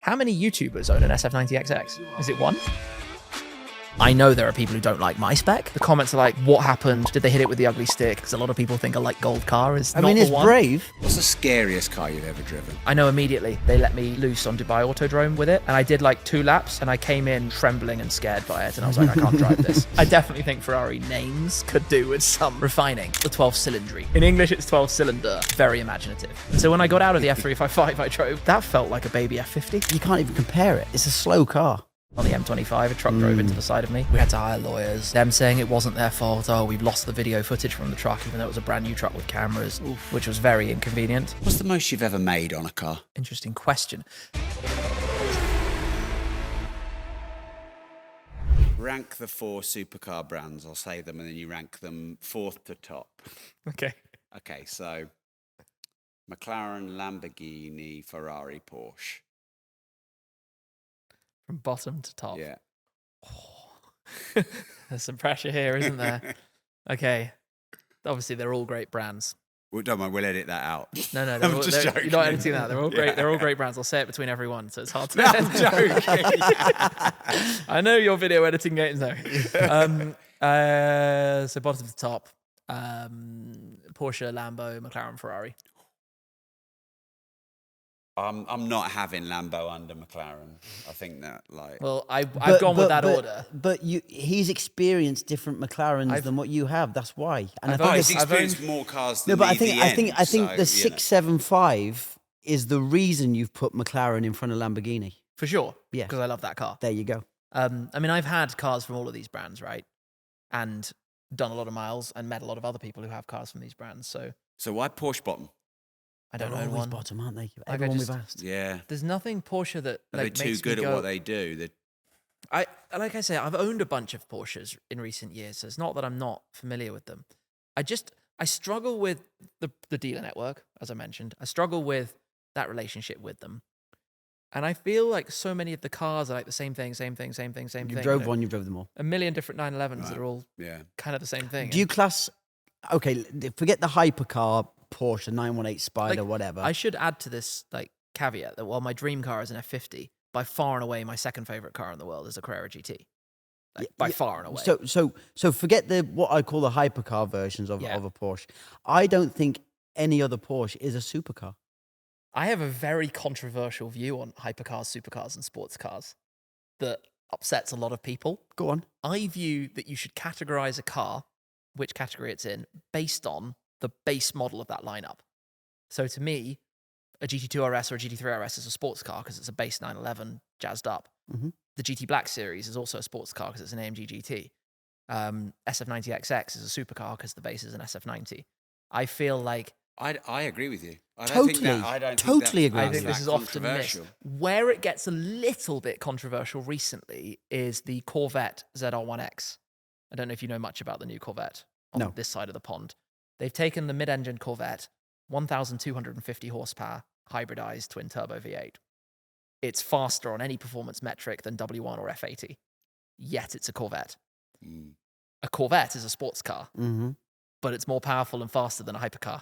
How many YouTubers own an SF90XX? Is it one? I know there are people who don't like my spec. The comments are like, what happened? Did they hit it with the ugly stick? Because a lot of people think a light gold car is not the one. I mean, it's brave. What's the scariest car you've ever driven? I know immediately. They let me loose on Dubai Autodrome with it, and I did like 2 laps, and I came in trembling and scared by it, and I was like, I can't drive this. I definitely think Ferrari names could do with some refining. The 12-cylindry. In English, it's 12-cylinder. Very imaginative. So when I got out of the F355 I drove, that felt like a baby F50. You can't even compare it. It's a slow car. On the M25, a truck drove into the side of me. We had to hire lawyers. Them saying it wasn't their fault. Oh, we've lost the video footage from the truck, even though it was a brand new truck with cameras, which was very inconvenient. What's the most you've ever made on a car? Interesting question. Rank the 4 supercar brands. I'll say them and then you rank them 4th to top. Okay. Okay, so McLaren, Lamborghini, Ferrari, Porsche. From bottom to top. Yeah. Oh. There's some pressure here, isn't there? Okay. Obviously, they're all great brands. Well, don't mind, we'll edit that out. No, I'm just joking. You're not editing that. They're all great. They're all great brands. I'll say it between everyone, so it's hard to. No, I'm joking. I know your video editing games though. So bottom to top, Porsche, Lambo, McLaren, Ferrari. I'm not having Lambo under McLaren. I think that Well, I've gone with that order. But he's experienced different McLarens than what you have. That's why. And he's experienced more cars than no, but me I think the 675 is the reason you've put McLaren in front of Lamborghini. For sure. Yeah. Because I love that car. There you go. I mean, I've had cars from all of these brands, right? And done a lot of miles and met a lot of other people who have cars from these brands. So why Porsche bottom? I don't They're know always one. bottom, aren't they? I Everyone just- we've asked. Yeah. There's nothing Porsche that Are they like too makes good me at go, what they do? like I say, I've owned a bunch of Porsches in recent years, so it's not that I'm not familiar with them. I struggle with the dealer network, as I mentioned. I struggle with that relationship with them. And I feel like so many of the cars are like the same thing. You drove one, you drove them all. A million different 911s that Right. are all Yeah. kind of the same thing. Do you class... Okay, forget the hypercar, Porsche, 918 Spider, Like, whatever. I should add to this like caveat that while my dream car is an F50, by far and away my second favorite car in the world is a Carrera GT. By far and away. So forget what I call the hypercar versions of a Porsche. I don't think any other Porsche is a supercar. I have a very controversial view on hypercars, supercars, and sports cars that upsets a lot of people. Go on. I view that you should categorize a car, which category it's in, based on the base model of that lineup. So to me, a GT2 RS or a GT3 RS is a sports car because it's a base 911 jazzed up. Mm-hmm. The GT Black Series is also a sports car because it's an AMG GT. SF90XX is a supercar because the base is an SF90. I feel like... I agree with you. I Totally agree. I think this is often missed. Where it gets a little bit controversial recently is the Corvette ZR1X. I don't know if you know much about the new Corvette on this side of the pond. They've taken the mid-engine Corvette, 1,250 horsepower, hybridized twin-turbo V8. It's faster on any performance metric than W1 or F80, yet it's a Corvette. Mm. A Corvette is a sports car, Mm-hmm. but it's more powerful and faster than a hypercar.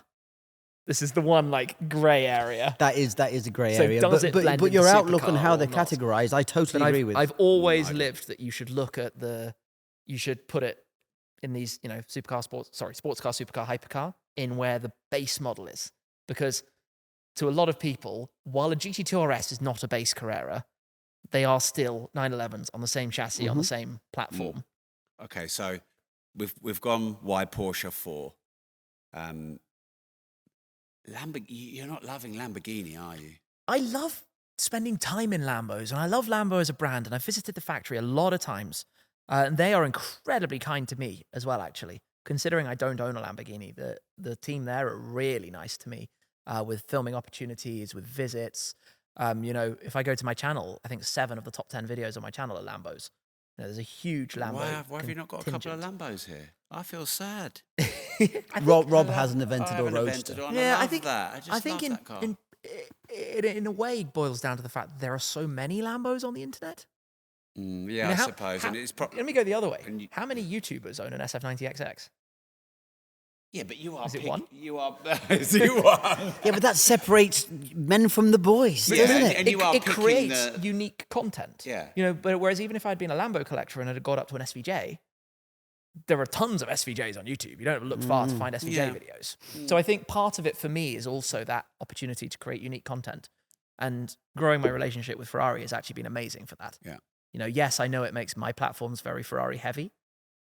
This is the one like grey area. That is a grey So area. does it blend But your into outlook on supercar how or they're not? categorized, I totally But agree with. I've always lived that you should look at you should put it in these, sports car, supercar, hypercar, in where the base model is. Because to a lot of people, while a GT2 RS is not a base Carrera, they are still 911s on the same chassis, on the same platform. Okay, so we've gone why Porsche 4. You're not loving Lamborghini, are you? I love spending time in Lambos, and I love Lambo as a brand, and I've visited the factory a lot of times. And they are incredibly kind to me as well, actually. Considering I don't own a Lamborghini, the team there are really nice to me with filming opportunities, with visits. If I go to my channel, I think 7 of the top 10 videos on my channel are Lambos. There's a huge Lambo. Why have you not got a couple of Lambos here? I feel sad. Rob has an Aventador Roadster. I think in a way it boils down to the fact that there are so many Lambos on the internet. I suppose. And it's let me go the other way. How many YouTubers own an SF90XX? Yeah, but you are. Is it one? You are. Is it one? Yeah, but that separates men from the boys, Yeah, doesn't it? and you are It picking creates the- unique content. Yeah. You know, but whereas even if I'd been a Lambo collector and had got up to an SVJ, there are tons of SVJs on YouTube. You don't have to look far to find SVJ videos. So I think part of it for me is also that opportunity to create unique content. And growing my relationship with Ferrari has actually been amazing for that. Yeah. You know, yes, I know it makes my platforms very Ferrari heavy,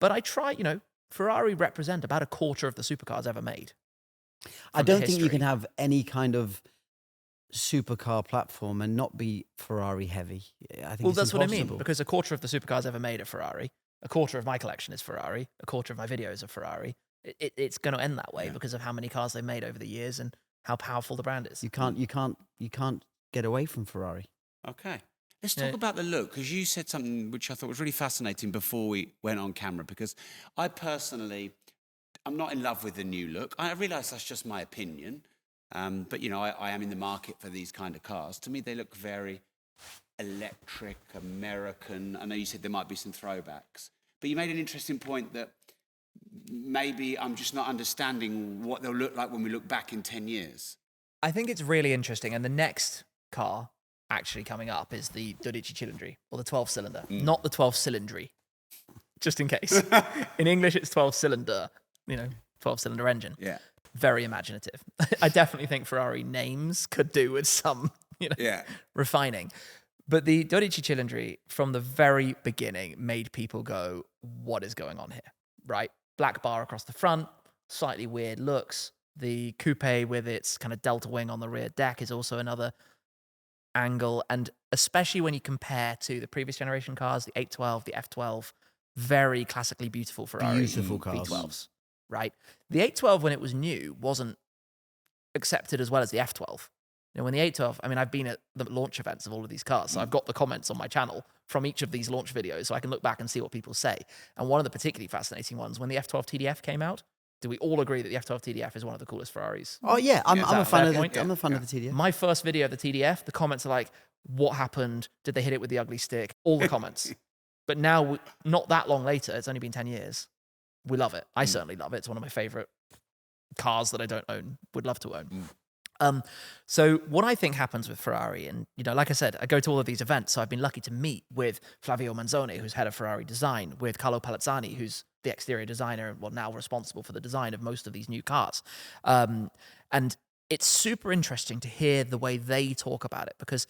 but I try, you know, Ferrari represent about a quarter of the supercars ever made. I don't think you can have any kind of supercar platform and not be Ferrari heavy. I think That's what I mean, impossible. because a quarter of the supercars ever made are Ferrari. A quarter of my collection is Ferrari. A quarter of my videos are Ferrari. It's going to end that way because of how many cars they've made over the years and how powerful the brand is. You can't get away from Ferrari. Okay. Let's talk about the look, because you said something which I thought was really fascinating before we went on camera, because I personally, I'm not in love with the new look. I realise that's just my opinion, but, you know, I am in the market for these kind of cars. To me, they look very electric, American. I know you said there might be some throwbacks, but you made an interesting point that maybe I'm just not understanding what they'll look like when we look back in 10 years. I think it's really interesting. And the next car actually coming up is the 12 Cilindri, or the 12-cylinder, not the 12-cylindry, just in case. In English, it's 12-cylinder, you know, 12-cylinder engine. Yeah. Very imaginative. I definitely think Ferrari names could do with some, you know, refining. But the 12 Cilindri, from the very beginning, made people go, what is going on here, right? Black bar across the front, slightly weird looks. The coupe with its kind of delta wing on the rear deck is also another angle. And especially when you compare to the previous generation cars, the 812, the F12, very classically beautiful Ferrari Beautiful cars. V12s, right? The 812, when it was new, wasn't accepted as well as the F12. You know, when the 812, I mean, I've been at the launch events of all of these cars, so I've got the comments on my channel from each of these launch videos, so I can look back and see what people say. And one of the particularly fascinating ones, when the F12 TDF came out, do we all agree that the F12 TDF is one of the coolest Ferraris? Oh yeah, I'm a fan of the, I'm a fan of the TDF. My first video of the TDF, the comments are like, what happened? Did they hit it with the ugly stick? All the comments. But now, not that long later, it's only been 10 years, we love it. I certainly love it. It's one of my favorite cars that I don't own, would love to own. So what I think happens with Ferrari, and, you know, like I said, I go to all of these events, so I've been lucky to meet with Flavio Manzoni, who's head of Ferrari design, with Carlo Palazzani, who's the exterior designer, and well, now responsible for the design of most of these new cars. And it's super interesting to hear the way they talk about it, because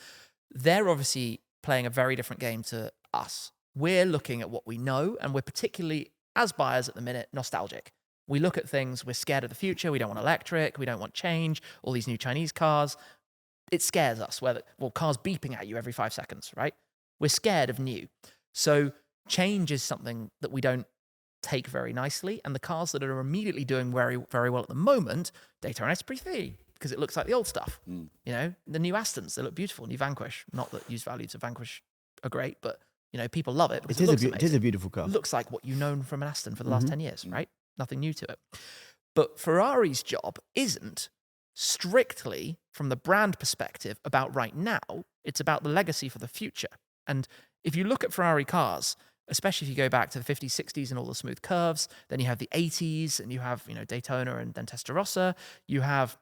they're obviously playing a very different game to us. We're looking at what we know, and we're particularly, as buyers at the minute, nostalgic. We look at things, we're scared of the future, we don't want electric, we don't want change, all these new Chinese cars. It scares us, cars beeping at you every 5 seconds, right? We're scared of new. So change is something that we don't take very nicely, and the cars that are immediately doing very, very well at the moment, Daytona Esprit 3, because it looks like the old stuff. You know, the new Astons, they look beautiful, new Vanquish. Not that used values of Vanquish are great, but, you know, people love it because it is a beautiful car. It looks like what you've known from an Aston for the last 10 years, right? Nothing new to it. But Ferrari's job isn't strictly, from the brand perspective, about right now. It's about the legacy for the future. And if you look at Ferrari cars, especially if you go back to the 50s, 60s and all the smooth curves, then you have the 80s and you have, you know, Daytona and then Testarossa. You have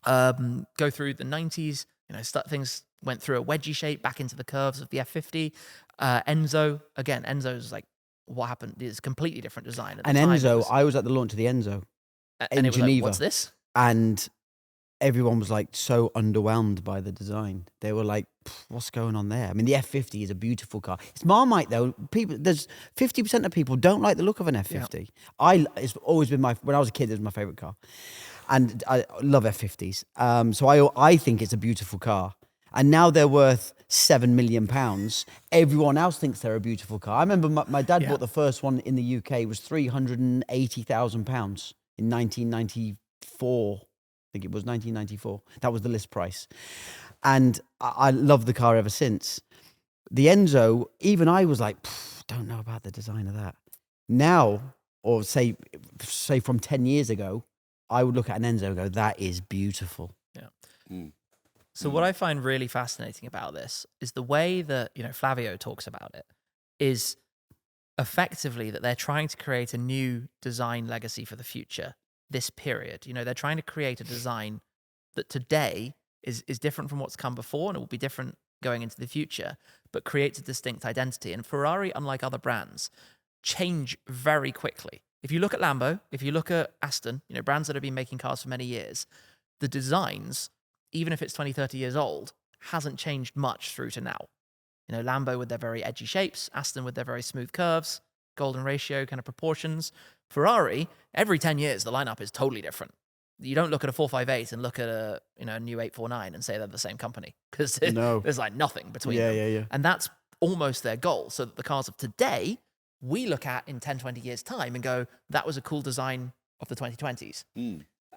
go through the 90s, you know, things went through a wedgie shape back into the curves of the F50. Enzo, again, Enzo's like, what happened is completely different design. And Enzo, I was at the launch of the Enzo in it was Geneva. like, what's this? And everyone was like so underwhelmed by the design. They were like, what's going on there? I mean, the F50 is a beautiful car. It's Marmite though. There's 50% of people don't like the look of an F50. Yeah. It's always been when I was a kid, it was my favorite car. And I love F50s. So I think it's a beautiful car. And now they're worth £7 million. Everyone else thinks they're a beautiful car. I remember my dad bought the first one in the UK. It was £380,000 in 1994. I think it was 1994. That was the list price. And I love the car ever since. The Enzo, even I was like, don't know about the design of that. Now, or say from 10 years ago, I would look at an Enzo and go, that is beautiful. Yeah. So what I find really fascinating about this is the way that, you know, Flavio talks about it is effectively that they're trying to create a new design legacy for the future. this period. You know, they're trying to create a design that today is different from what's come before, and it will be different going into the future, but creates a distinct identity. And Ferrari, unlike other brands, change very quickly. If you look at Lambo, if you look at Aston, you know, brands that have been making cars for many years, the designs, even if it's 20, 30 years old, hasn't changed much through to now. You know, Lambo with their very edgy shapes, Aston with their very smooth curves, golden ratio kind of proportions. Ferrari, every 10 years, the lineup is totally different. You don't look at a 458 and look at a new 849 and say they're the same company, because there's like nothing between them. Yeah. And that's almost their goal. So that the cars of today, we look at in 10, 20 years' time and go, that was a cool design of the 2020s.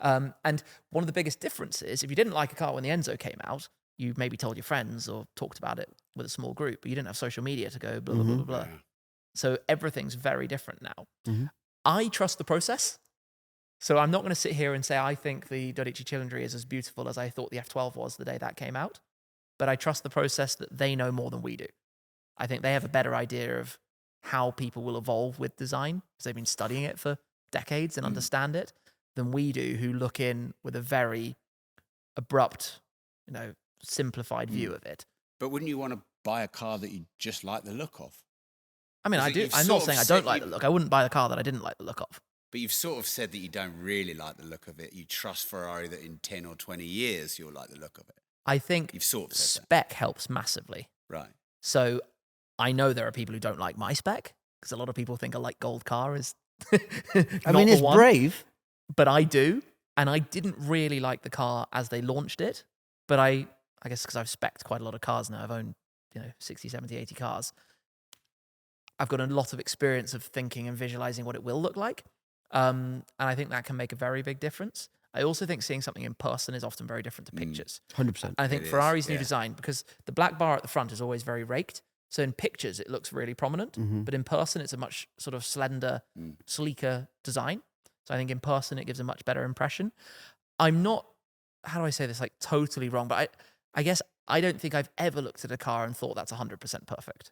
And one of the biggest differences, if you didn't like a car when the Enzo came out, you maybe told your friends or talked about it with a small group, but you didn't have social media to go blah, blah, blah, blah, blah. Yeah. So everything's very different now. I trust the process. So I'm not going to sit here and say I think the Dodici Cylindri is as beautiful as I thought the F12 was the day that came out. But I trust the process that they know more than we do. I think they have a better idea of how people will evolve with design, because they've been studying it for decades and understand it, than we do, who look in with a very abrupt, simplified view of it. But wouldn't you want to buy a car that you just like the look of? I mean, I do. I'm not saying I don't like the look. I wouldn't buy a car that I didn't like the look of. But you've sort of said that you don't really like the look of it. You trust Ferrari that in 10 or 20 years you'll like the look of it. I think You've sort of said spec helps massively. Right. So I know there are people who don't like my spec, because a lot of people think a light gold car is I mean, it's brave. But I do. And I didn't really like the car as they launched it. But I guess because I've spec'd quite a lot of cars now. I've owned, 60, 70, 80 cars. I've got a lot of experience of thinking and visualizing what it will look like. And I think that can make a very big difference. I also think seeing something in person is often very different to pictures. 100%. And I think Ferrari's new design, because the black bar at the front is always very raked. So in pictures, it looks really prominent. But in person, it's a much sort of slender, sleeker design. So I think in person, it gives a much better impression. I'm not, how do I say this, like totally wrong, but I guess I don't think I've ever looked at a car and thought that's 100% perfect.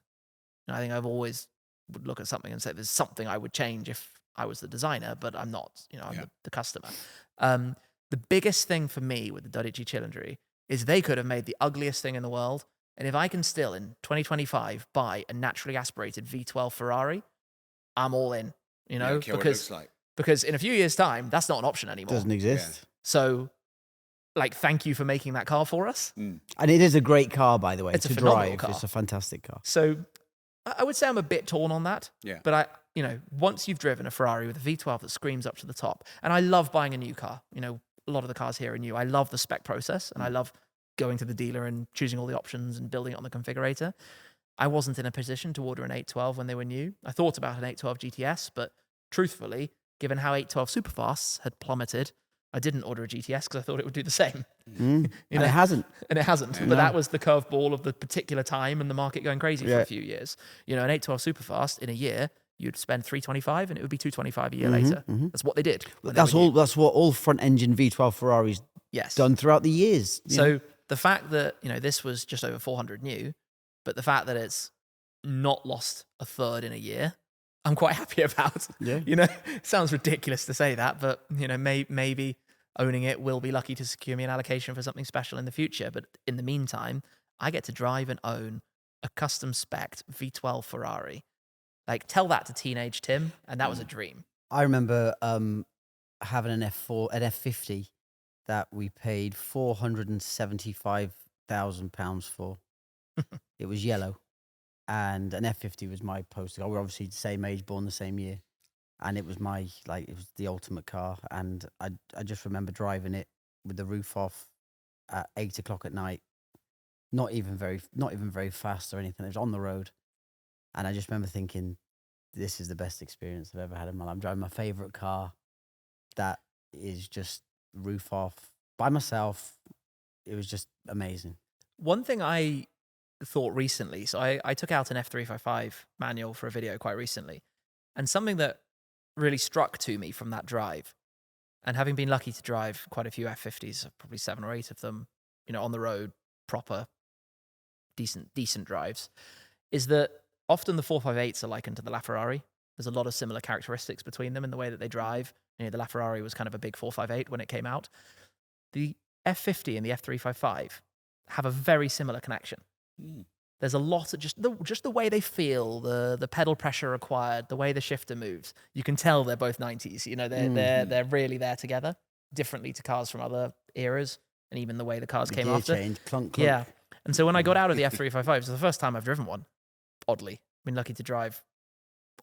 I think I've always would look at something and say there's something I would change if I was the designer, but I'm not, I'm the customer. The biggest thing for me with the Dodici Cylindri is they could have made the ugliest thing in the world. And if I can still, in 2025, buy a naturally aspirated V12 Ferrari, I'm all in, because in a few years' time, that's not an option anymore. Doesn't exist. So, thank you for making that car for us. And it is a great car, by the way. It's a to phenomenal drive. car. It's a fantastic car. So, I would say I'm a bit torn on that. Yeah. But once you've driven a Ferrari with a V12 that screams up to the top, and I love buying a new car. A lot of the cars here are new. I love the spec process, and I love going to the dealer and choosing all the options and building it on the configurator. I wasn't in a position to order an 812 when they were new. I thought about an 812 GTS, but truthfully, given how 812 Superfasts had plummeted, I didn't order a GTS because I thought it would do the same. And it hasn't. And it hasn't. But that was the curveball of the particular time and the market going crazy for a few years. An 812 Superfast in a year, you'd spend $325 and it would be $225 a year later. That's what they did. That's what all front engine V12 Ferraris done throughout the years. So the fact that, this was just over 400 new, but the fact that it's not lost a third in a year, I'm quite happy about. Yeah. Sounds ridiculous to say that, but maybe owning it will be lucky to secure me an allocation for something special in the future. But in the meantime, I get to drive and own a custom spec'd V12 Ferrari. Tell that to teenage Tim, and that was a dream. I remember having an F50 that we paid £475,000 for. It was yellow. And an F50 was my poster car. We're obviously the same age, born the same year. And it was it was the ultimate car. And I just remember driving it with the roof off at 8 o'clock at night. Not even very fast or anything. It was on the road. And I just remember thinking, this is the best experience I've ever had in my life. I'm driving my favorite car that is just roof off by myself. It was just amazing. One thing I thought recently, so I took out an F355 manual for a video quite recently, and something that really struck to me from that drive, and having been lucky to drive quite a few F50s, probably 7 or 8 of them, on the road, proper, decent drives, is that often the 458s are likened to the LaFerrari. There's a lot of similar characteristics between them in the way that they drive. The LaFerrari was kind of a big 458 when it came out. The F50 and the F355 have a very similar connection. There's a lot of just the way they feel, the pedal pressure required, the way the shifter moves. You can tell they're both 90s. They're really there together, differently to cars from other eras, and even the way the cars came gear after. change, clunk. Yeah. And so when I got out of the F355, it's the first time I've driven one. Oddly, I've been lucky to drive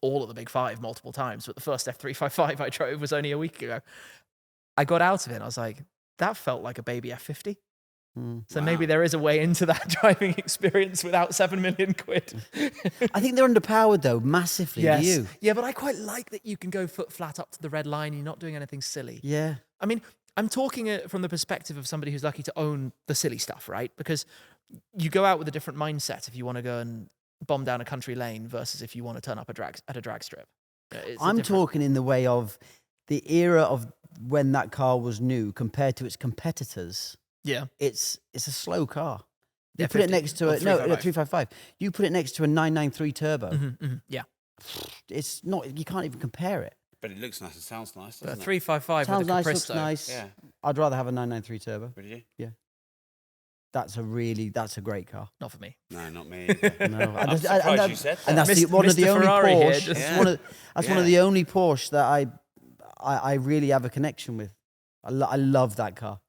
all of the big five multiple times, but the first F355 I drove was only a week ago. I got out of it and I was like, that felt like a baby F50. So maybe there is a way into that driving experience without 7 million quid. I think they're underpowered though, massively. Yes. Do you? Yeah, but I quite like that you can go foot flat up to the red line. You're not doing anything silly. Yeah. I mean, I'm talking from the perspective of somebody who's lucky to own the silly stuff, right? Because you go out with a different mindset if you want to go and bomb down a country lane versus if you want to turn up at a drag strip. I'm talking in the way of the era of when that car was new compared to its competitors. Yeah. It's a slow car. You Yeah, put it 50 next to or a 355. 355. You put it next to a 993 turbo. Yeah. It's not. You can't even compare it. But it looks nice and sounds nice, But a doesn't it? 355 Sounds with a nice, looks Capristo. nice. Yeah. I'd rather have a 993 turbo. Would you? That's a great car. Not for me. No, not me either. No, I'm surprised you said that. and that's Mr. one of the only Ferrari here Porsche. just- Yeah. That's one of the only Porsche that I really have a connection with. I love that car.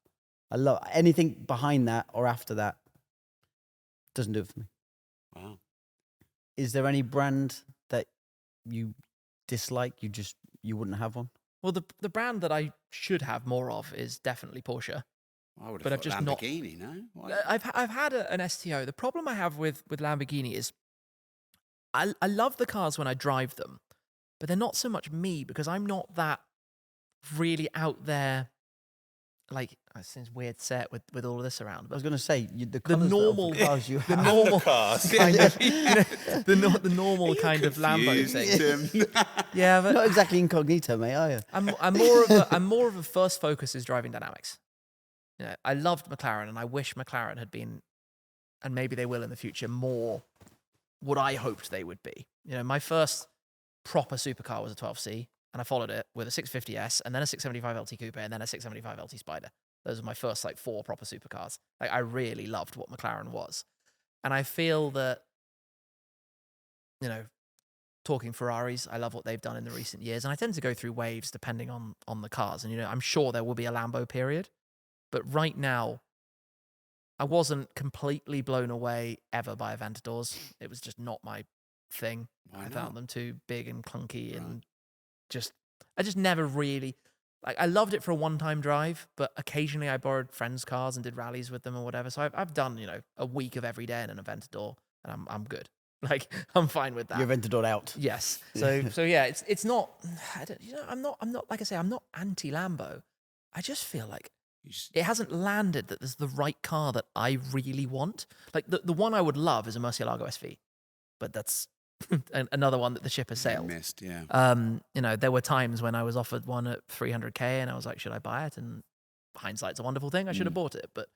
I love anything behind that or after that. Doesn't do it for me. Wow. Is there any brand that you dislike? You wouldn't have one? Well, the brand that I should have more of is definitely Porsche. I would have But I've thought just not- Lamborghini, no? Why? I've had an STO. The problem I have with Lamborghini is I love the cars when I drive them, but they're not so much me because I'm not that really out there. Like, it seems weird set with all of this around, I but was going to say the colours normal- of the cars you the have. normal Cars. kind of, the normal kind of Lambo thing. Yeah, but Not exactly incognito, mate, are you? I'm more of a first focus is driving dynamics. I loved McLaren, and I wish McLaren had been, and maybe they will in the future, more what I hoped they would be. My first proper supercar was a 12C, and I followed it with a 650S, and then a 675 LT Coupe, and then a 675 LT Spider. Those are my first 4 proper supercars. I really loved what McLaren was, and I feel that, talking Ferraris, I love what they've done in the recent years, and I tend to go through waves depending on the cars. And I'm sure there will be a Lambo period, but right now, I wasn't completely blown away ever by Aventadors. It was just not my thing. Why I not? found them too big and clunky, and I just never really. I loved it for a one-time drive, but occasionally I borrowed friends' cars and did rallies with them or whatever. So I've done a week of every day in an Aventador, and I'm good. I'm fine with that. You're Aventador out. Yes. So yeah, it's not. I'm not like I say. I'm not anti-Lambo. I just feel like it hasn't landed that there's the right car that I really want. Like the one I would love is a Murcielago SV, but that's another one that the ship has sailed. Missed, yeah. There were times when I was offered one at 300k, and I was like, should I buy it? And hindsight's a wonderful thing. I should have bought it, but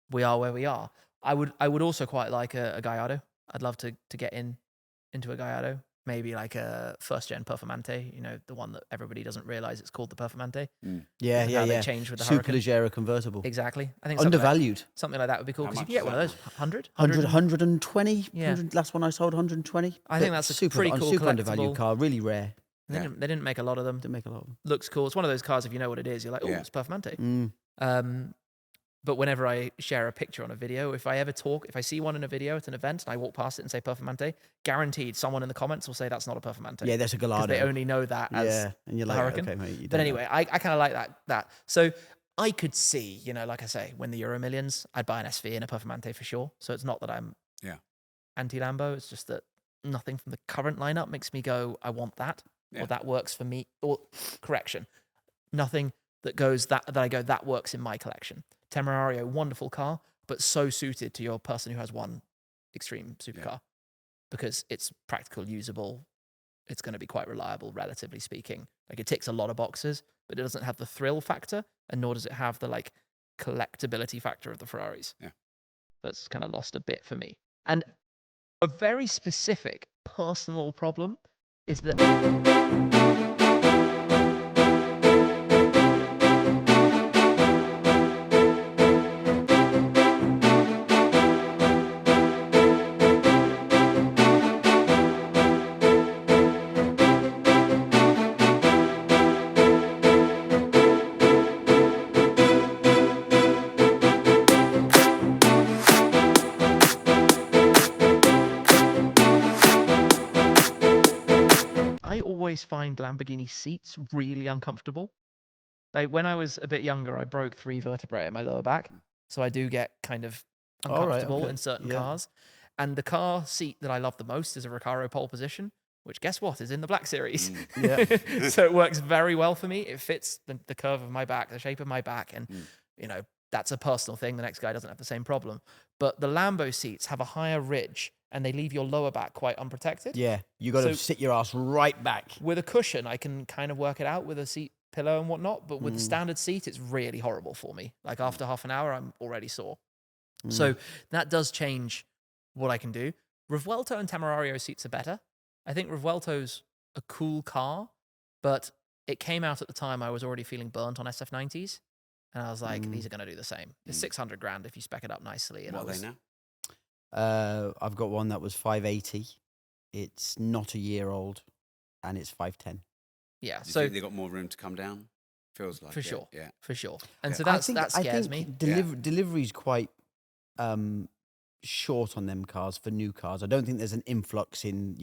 we are where we are. I would also quite like a Gallardo. I'd love to get into a Gallardo. Maybe like a first gen Performante, the one that everybody doesn't realize it's called the Performante. Yeah, How they changed with the Super Hurricane. Leggera convertible. Exactly. I think Undervalued. something like that would be cool How because you much can get is one of that those. 100? 120. Yeah. 100, last one I sold 120. I think that's a super, pretty cool super undervalued collectible. car. Really rare. They didn't make a lot of them. Didn't make a lot of them. Looks cool. It's one of those cars, if you know what it is, you're like, oh, Yeah. it's Performante. Mm. But whenever I share a picture on a video, if I see one in a video at an event and I walk past it and say Performante, guaranteed someone in the comments will say that's not a Performante. Yeah, that's a Because Gallardo. they only know that as and you're the like, Hurricane. okay, mate. You But don't anyway, I kind of like that. So I could see, like I say, when the Euro Millions, I'd buy an SV and a Performante for sure. So it's not that I'm anti-Lambo. It's just that nothing from the current lineup makes me go, I want that. Yeah. Or that works for me. Or, correction, nothing that goes that I go, that works in my collection. Temerario, wonderful car, but so suited to your person who has one extreme supercar because it's practical, usable. It's going to be quite reliable, relatively speaking. Like it ticks a lot of boxes, but it doesn't have the thrill factor, and nor does it have the collectability factor of the Ferraris. Yeah. That's kind of lost a bit for me. And a very specific, personal problem is that always find Lamborghini seats really uncomfortable. Like when I was a bit younger, I broke 3 vertebrae in my lower back, so I do get kind of All right, uncomfortable okay. in certain Yeah. cars. And the car seat that I love the most is a Recaro pole position, which guess what is in the Black Series. Yeah. So it works very well for me. It fits the curve of my back, the shape of my back, and you know that's a personal thing. The next guy doesn't have the same problem. But the Lambo seats have a higher ridge, and they leave your lower back quite unprotected. Yeah, you got to So- sit your ass right back. With a cushion, I can kind of work it out with a seat pillow and whatnot. But with the standard seat, it's really horrible for me. Like after half an hour, I'm already sore. So that does change what I can do. Revuelto and Temerario seats are better. I think Revuelto's a cool car, but it came out at the time I was already feeling burnt on SF90s. And I was like, these are going to do the same. It's 600 grand if you spec it up nicely. And What are they now? I've got one that was 580. It's not a year old, and it's 510. Yeah, Do you so think they got more room to come down? Feels like for it, sure, Yeah. for sure. And Yeah. so that scares me. Delivery's quite short on them cars for new cars. I don't think there's an influx in,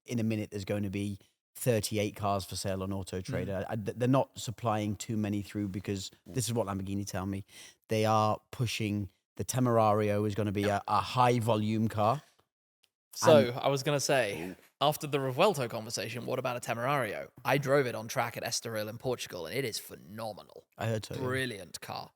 in a minute there's going to be 38 cars for sale on Auto Trader. They're not supplying too many through because this is what Lamborghini tell me. They are pushing the Temerario is going to be a high volume car. So I was going to say, after the Revuelto conversation, what about a Temerario? I drove it on track at Estoril in Portugal, and it is phenomenal. I heard so. Yeah. Brilliant car.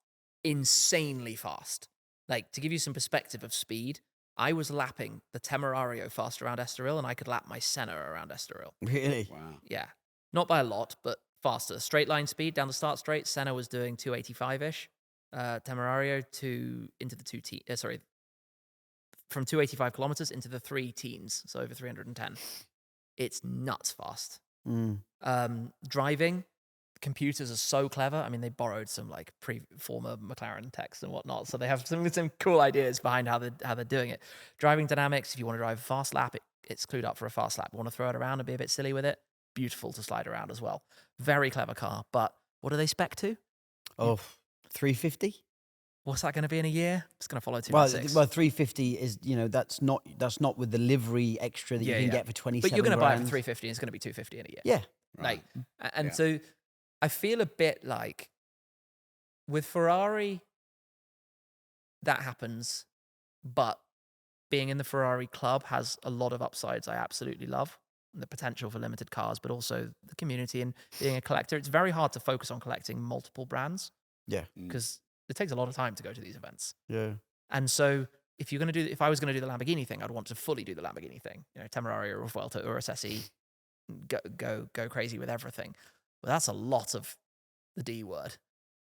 Insanely fast. Like, to give you some perspective of speed, I was lapping the Temerario fast around Estoril, and I could lap my Senna around Estoril. Really? Wow. Yeah. Not by a lot, but faster. Straight line speed down the start straight, Senna was doing 285-ish. Temerario from 285 kilometers into the 3 teens, so over 310. It's nuts fast. Driving, computers are so clever. I mean, they borrowed some like former McLaren text and whatnot, so they have some cool ideas behind how they're doing it. Driving dynamics, if you want to drive a fast lap, it's clued up for a fast lap. You want to throw it around and be a bit silly with it, beautiful to slide around as well. Very clever car, but what do they spec to? Oh, 350? What's that going to be in a year? It's going to follow 2.6. Well, 350 is, that's not with the livery extra that you can get for 27 But you're going to buy it for grand. 350 and it's going to be 250 in a year. Yeah. Like, and so I feel a bit like with Ferrari, that happens, but being in the Ferrari club has a lot of upsides I absolutely love. The potential for limited cars, but also the community and being a collector. It's very hard to focus on collecting multiple brands. Yeah. Because it takes a lot of time to go to these events. Yeah. And so if I was going to do the Lamborghini thing, I'd want to fully do the Lamborghini thing. Temerario or Revuelto or SSE, go crazy with everything. But that's a lot of the D word.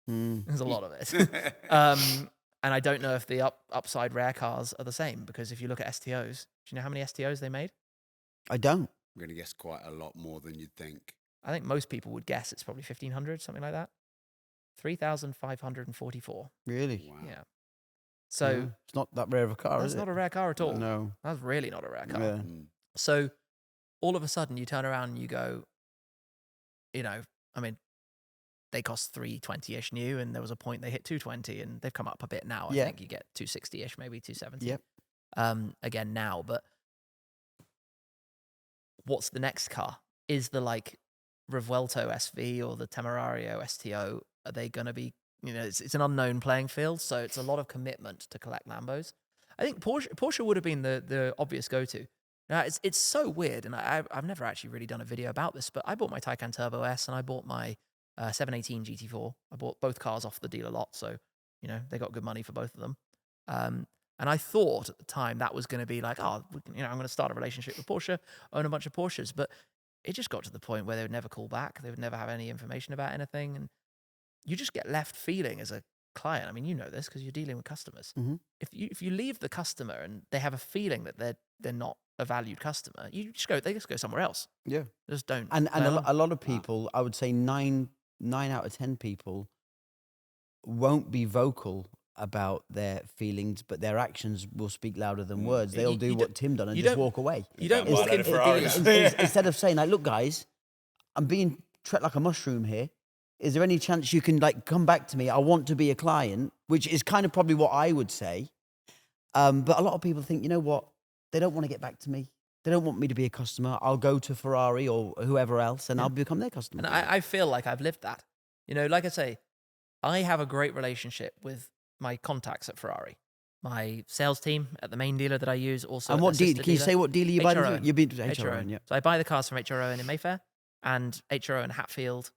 There's a lot of it. And I don't know if the upside rare cars are the same, because if you look at STOs, do you know how many STOs they made? I don't. I'm going to guess quite a lot more than you'd think. I think most people would guess it's probably 1,500, something like that. 3,544. Really? Wow. Yeah. So it's not that rare of a car, that's is it? not a rare car at all. No. That's really not a rare car. Yeah. So all of a sudden you turn around and you go, I mean, they cost 320-ish new, and there was a point they hit 220, and they've come up a bit now. I think you get 260-ish, maybe 270. Yep. Again now, but what's the next car? Is the Revuelto SV or the Temerario STO, are they going to be, it's an unknown playing field, so it's a lot of commitment to collect Lambos. I think Porsche would have been the obvious go-to. Now, it's so weird, and I've never actually really done a video about this, but I bought my Taycan Turbo S and I bought my 718 GT4. I bought both cars off the dealer lot, so, they got good money for both of them. And I thought at the time that was going to be like, I'm going to start a relationship with Porsche, own a bunch of Porsches, but it just got to the point where they would never call back. They would never have any information about anything. And you just get left feeling as a client. I mean, you know this because you're dealing with customers. Mm-hmm. If you leave the customer and they have a feeling that they're not a valued customer, they just go somewhere else. Yeah. Just don't. And a lot of people, I would say 9 out of 10 people won't be vocal about their feelings, but their actions will speak louder than words. They'll do what Tim done and just walk away. You don't walk into the Ferraris. dealers. Instead of saying, look, guys, I'm being treated like a mushroom here. Is there any chance you can come back to me? I want to be a client, which is kind of probably what I would say. But a lot of people think, you know what? They don't want to get back to me. They don't want me to be a customer. I'll go to Ferrari or whoever else, and I'll become their customer. And I feel like I've lived that. You know, like I say, I have a great relationship with my contacts at Ferrari. My sales team at the main dealer that I use also. And what dealer? Can you say what dealer you buy them? You've been to HRO. HRO, yeah. So I buy the cars from HRO in Mayfair, and HRO in Hatfield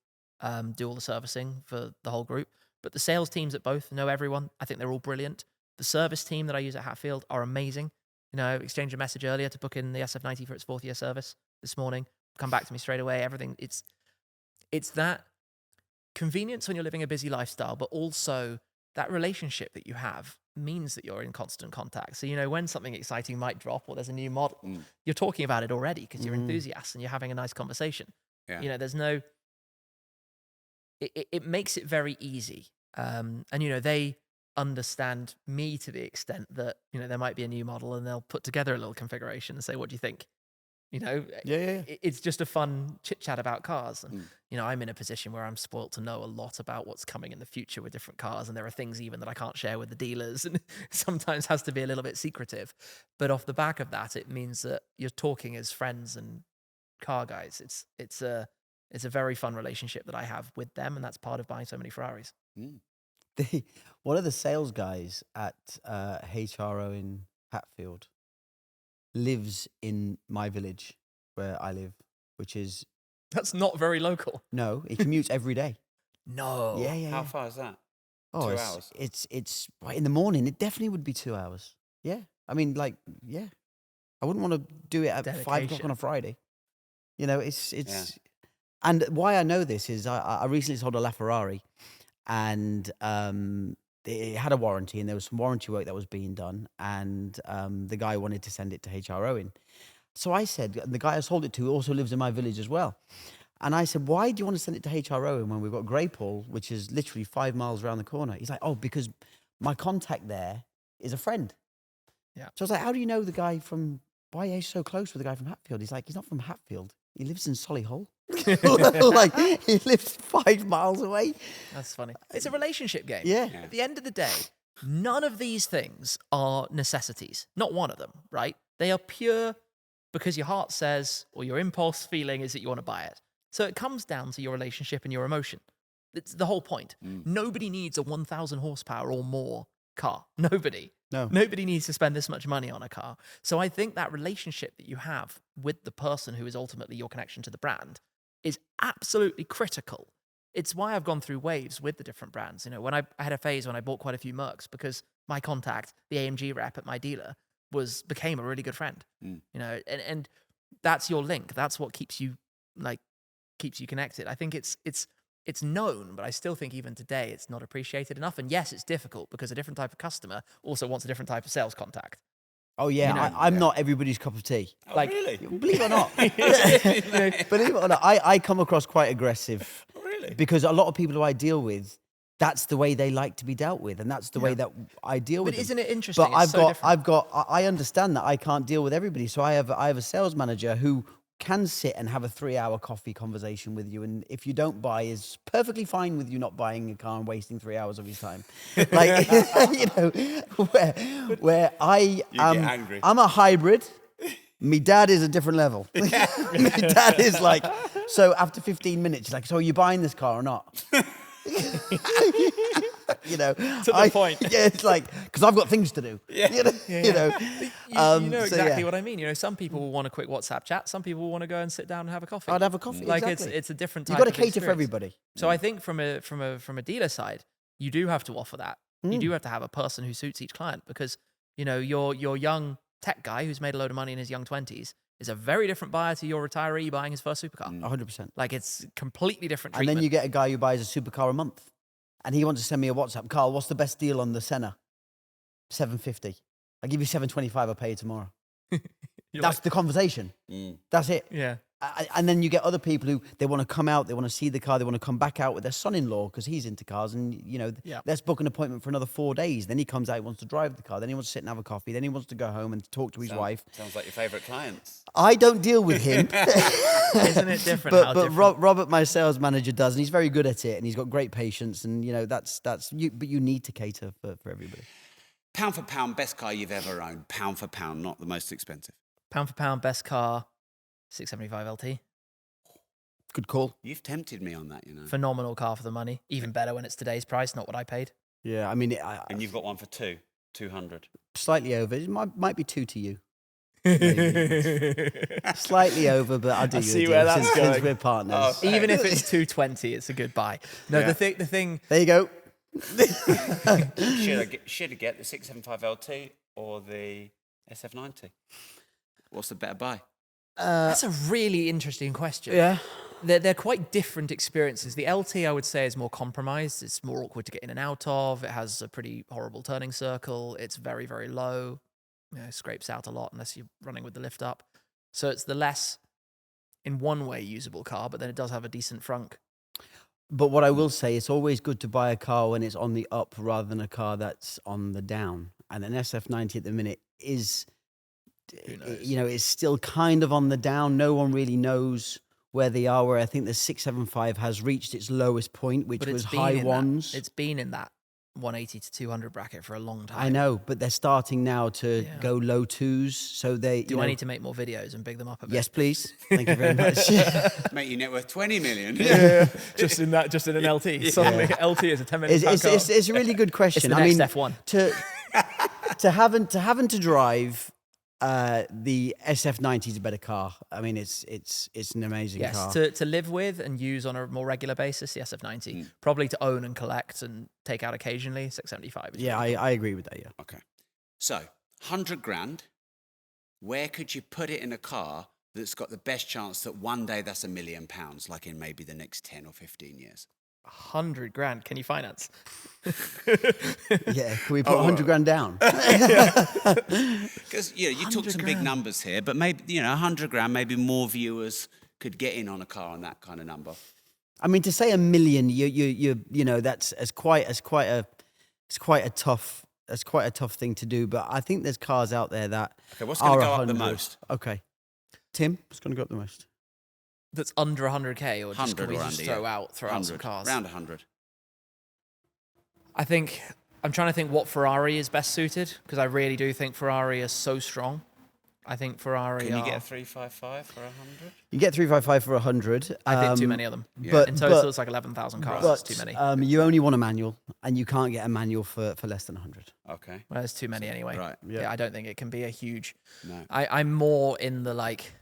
do all the servicing for the whole group. But the sales teams at both know everyone. I think they're all brilliant. The service team that I use at Hatfield are amazing. You know, I exchanged a message earlier to book in the SF90 for its 4th year service this morning. Come back to me straight away. Everything. It's that convenience when you're living a busy lifestyle, but also that relationship that you have means that you're in constant contact. So, you know, when something exciting might drop or there's a new model, you're talking about it already because you're enthusiasts and you're having a nice conversation. Yeah. You know, there's no... It makes it very easy. And, you know, they understand me to the extent that, you know, there might be a new model and they'll put together a little configuration and say, what do you think? You know, it's just a fun chit chat about cars. And, you know, I'm in a position where I'm spoilt to know a lot about what's coming in the future with different cars. And there are things even that I can't share with the dealers and sometimes has to be a little bit secretive. But off the back of that, it means that you're talking as friends and car guys. It's a very fun relationship that I have with them. And that's part of buying so many Ferraris. One of the sales guys at HRO in Hatfield lives in my village where I live, which is... That's not very local. No, he commutes every day. No. Yeah. How far is that? Oh, 2 hours? It's right in the morning. It definitely would be 2 hours. Yeah. I mean, like, yeah. I wouldn't want to do it at 5 o'clock on a Friday. You know, it's... And why I know this is I recently sold a LaFerrari, and it had a warranty, and there was some warranty work that was being done, and the guy wanted to send it to HRO in. So I said, and the guy I sold it to also lives in my village as well. And I said, why do you want to send it to HRO in when we've got Greypool, which is literally 5 miles around the corner? He's like, oh, because my contact there is a friend. Yeah. So I was like, how do you know the guy from... Why are you so close with the guy from Hatfield? He's like, he's not from Hatfield. He lives in Solihull. Like, he lives 5 miles away. That's funny. It's a relationship game. Yeah. At the end of the day, none of these things are necessities. Not one of them, right? They are pure because your heart says, or your impulse feeling is that you want to buy it. So it comes down to your relationship and your emotion. It's the whole point. Nobody needs a 1,000 horsepower or more car. Nobody. No. Nobody needs to spend this much money on a car. So I think that relationship that you have with the person who is ultimately your connection to the brand is absolutely critical. It's why I've gone through waves with the different brands. You know, when I had a phase when I bought quite a few Mercs because my contact, the AMG rep at my dealer, became a really good friend. You know, and that's your link. That's what keeps you connected. I think it's known, but I still think even today it's not appreciated enough. And yes, it's difficult because a different type of customer also wants a different type of sales contact. Oh, yeah. You know, I'm not everybody's cup of tea. Oh, really? Believe it or not. Believe it or not, I come across quite aggressive. Oh, really? Because a lot of people who I deal with, that's the way they like to be dealt with. And that's the way that I deal with But them. isn't it interesting? But I understand that I can't deal with everybody. So I have a sales manager who can sit and have a 3-hour coffee conversation with you, and if you don't buy, is perfectly fine with you not buying a car and wasting 3 hours of his time. Like, you know, where get angry. I'm a hybrid. My dad is a different level. My dad is like, so after 15 minutes, he's like, so are you buying this car or not? You know, to the point. Yeah, it's like, because I've got things to do. Yeah. You know, you know, exactly what I mean. You know, some people will want a quick WhatsApp chat. Some people will want to go and sit down and have a coffee. I'd have a coffee. Like exactly. it's a different type. You've got to of cater for experience. everybody. So I think from a dealer side, you do have to offer that. You do have to have a person who suits each client because, you know, your young tech guy who's made a load of money in his young 20s is a very different buyer to your retiree buying his first supercar. 100%. Like it's completely different And treatment. then you get a guy who buys a supercar a month, and he wants to send me a WhatsApp. Carl, what's the best deal on the Senna? $750. I'll give you $725. I'll pay you tomorrow. That's the conversation. That's it. Yeah. And then you get other people who they want to come out, they want to see the car, they want to come back out with their son-in-law because he's into cars, and you know, let's book an appointment for another 4 days. Then he comes out, he wants to drive the car, then he wants to sit and have a coffee, then he wants to go home and talk to his wife. Sounds like your favourite clients. I don't deal with him. Isn't it different? But Robert, my sales manager, does, and he's very good at it, and he's got great patience, and you know that's you. But you need to cater for everybody. Pound for pound, best car you've ever owned. Pound for pound, not the most expensive. Pound for pound, best car, 675 LT. Good call. You've tempted me on that, you know. Phenomenal car for the money. Even better when it's today's price, not what I paid. Yeah, I mean, And you've got one for 200. slightly over. It might be 2 to you. Maybe. Slightly over, but I'll do I you see a deal where that's since going. we're partners. Oh, Even if it's 220, it's a good buy. No, Yeah. the thing. There you go. Should I get the 675 LT or the SF90? What's the better buy? That's a really interesting question. Yeah. They're quite different experiences. The LT, I would say, is more compromised. It's more awkward to get in and out of. It has a pretty horrible turning circle. It's very, very low. Scrapes out a lot unless you're running with the lift up. So it's the less, in one way, usable car, but then it does have a decent frunk. But what I will say, it's always good to buy a car when it's on the up rather than a car that's on the down. And an SF90 at the minute is, Who knows? it's still kind of on the down. No one really knows where they are, where I think the 675 has reached its lowest point, which But was it's been high in that- ones. It's been in that 180 to 200 bracket for a long time. I know, but they're starting now to Yeah. go low twos. So they. Do I need to make more videos and big them up a bit? Yes, please. Thank you very much. Make your net worth 20 million. just in an LT. Suddenly, LT is a 10-minute It's a really good question. It's the I mean, next F1. to having to drive the SF90 is a better car. I mean, it's an amazing car. Yes, to live with and use on a more regular basis, the SF90. Probably to own and collect and take out occasionally, 675. Yeah, I agree with that. Yeah. Okay. So, 100 grand, where could you put it in a car that's got the best chance that one day that's £1 million, like in maybe the next 10 or 15 years? 100 grand. Can you finance? Yeah. Can we put 100 grand down? Because you talk 100 some big grand. numbers here, but maybe 100 grand, maybe more viewers could get in on a car on that kind of number. I mean, to say $1 million, that's quite a tough thing to do. But I think there's cars out there that Okay, what's going are to go up the 100. most? Okay, Tim, what's going to go up the most? That's under 100k, or just 100 can we or just under, throw yeah. out some 100, cars? Around 100. I think I'm trying to think what Ferrari is best suited, because I really do think Ferrari is so strong. I think Ferrari. Can you are, get a 355 for 100? You get 355 for 100. I think too many of them. But In total, it's like 11,000 cars. It's too many. You only want a manual, and you can't get a manual for less than 100. Okay. Well, there's too many anyway. Right. Yeah, I don't think it can be a huge. No. I'm more in the like,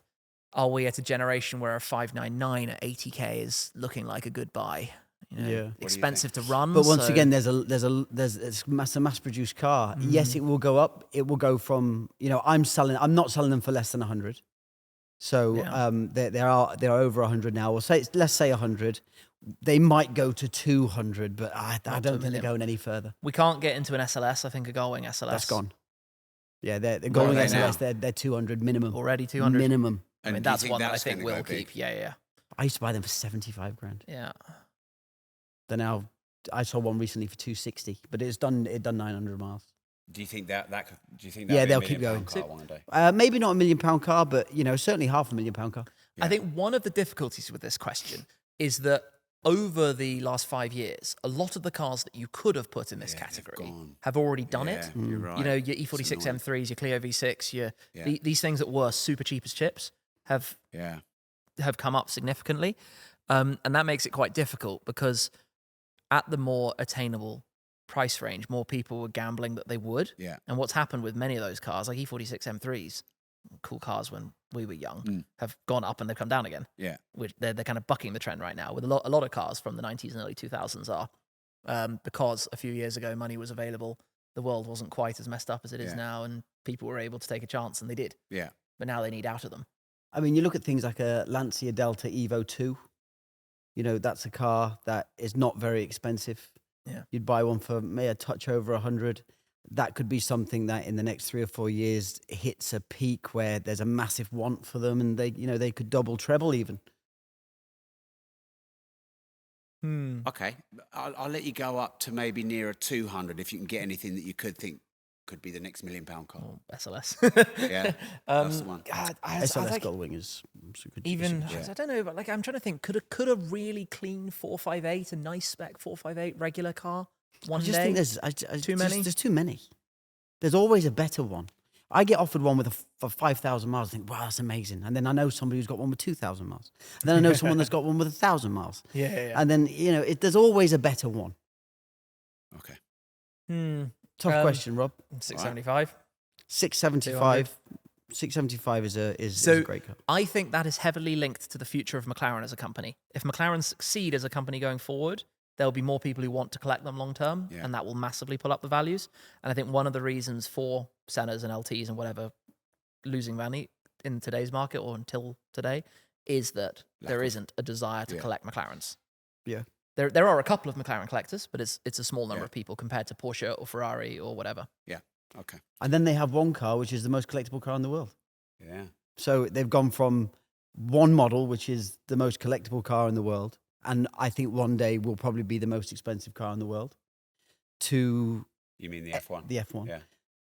are we at a generation where a 599 at 80k is looking like a good buy? Yeah. Expensive to run. But once so- again, it's a mass-produced car. Yes, it will go up. It will go from I'm not selling them for less than 100. So Yeah. they're over 100 now. Let's say 100. They might go to 200, but I Not to don't a think they're million. going any further. we can't get into an SLS. I think a going SLS. That's gone. Yeah, they're What going are they SLS. now? They're 200 minimum. Already 200. Minimum. I And mean, do you that's think one that I that's think gonna we'll go big? keep. Yeah. I used to buy them for 75 grand. Yeah. They're now. I saw one recently for 260, but it done 900 miles. Do you think that could? Do you think Yeah, that'd they'll be a keep £1 million going. car one day? Maybe not £1 million car, but certainly £500,000 car. I think one of the difficulties with this question is that over the last 5 years, a lot of the cars that you could have put in this Yeah, they've category gone. have already done Yeah, it. You're right. Your It's E46 annoying. M3s, your Clio V6, Yeah. these things that were super cheap as chips have Yeah. come up significantly. And that makes it quite difficult because at the more attainable price range, more people were gambling that they would. Yeah. And what's happened with many of those cars, like E46 M3s, cool cars when we were young, have gone up and they've come down again. Yeah. Which they're kind of bucking the trend right now. With a lot of cars from the 90s and early 2000s are because a few years ago money was available, the world wasn't quite as messed up as it is Yeah. now, and people were able to take a chance, and they did. Yeah. But now they need out of them. I mean, you look at things like a Lancia Delta Evo 2. That's a car that is not very expensive. Yeah. You'd buy one for maybe a touch over 100. That could be something that in the next 3 or 4 years hits a peak where there's a massive want for them, and they could double, treble even. Okay. I'll let you go up to maybe nearer 200 if you can get anything that you could think could be the next £1 million car. Or SLS. Yeah. That's the one. God, SLS like, Gullwingers. even Yeah. I don't know, but like I'm trying to think, could a really clean 458, a nice spec 458 regular car one I just day? think there's Too many? There's too many. There's always a better one. I get offered one with for 5,000 miles. I think, wow, that's amazing. And then I know somebody who's got one with 2,000 miles. And then I know someone that's got one with 1,000 miles. Yeah. And then, you know, there's always a better one. Okay. Tough question, Rob. 675. 675. 675 is a great car. I think that is heavily linked to the future of McLaren as a company. If McLaren succeed as a company going forward, there'll be more people who want to collect them long term, and that will massively pull up the values. And I think one of the reasons for Sennas and LTs and whatever losing value in today's market or until today is that there isn't a desire to collect McLarens. Yeah. There are a couple of McLaren collectors, but it's a small number of people compared to Porsche or Ferrari or whatever. Yeah. Okay. And then they have one car, which is the most collectible car in the world. Yeah. So they've gone from one model, which is the most collectible car in the world, and I think one day will probably be the most expensive car in the world, to... You mean the F1? The F1. Yeah.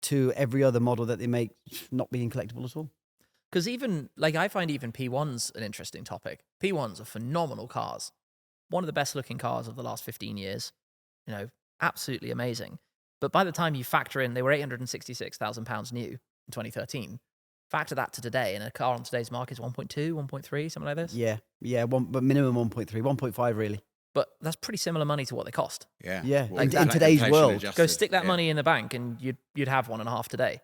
To every other model that they make not being collectible at all. Because even, like, I find even P1's an interesting topic. P1's are phenomenal cars. One of the best looking cars of the last 15 years. You know, absolutely amazing. But by the time you factor in, they were £866,000 new in 2013. Factor that to today, and a car on today's market is 1.2, 1.3, something like this. Yeah, but minimum 1.3, 1.5 really. But that's pretty similar money to what they cost. Yeah. Yeah, Well, in inflation today's world. adjusted. Go stick that money in the bank, and you'd have 1.5 today.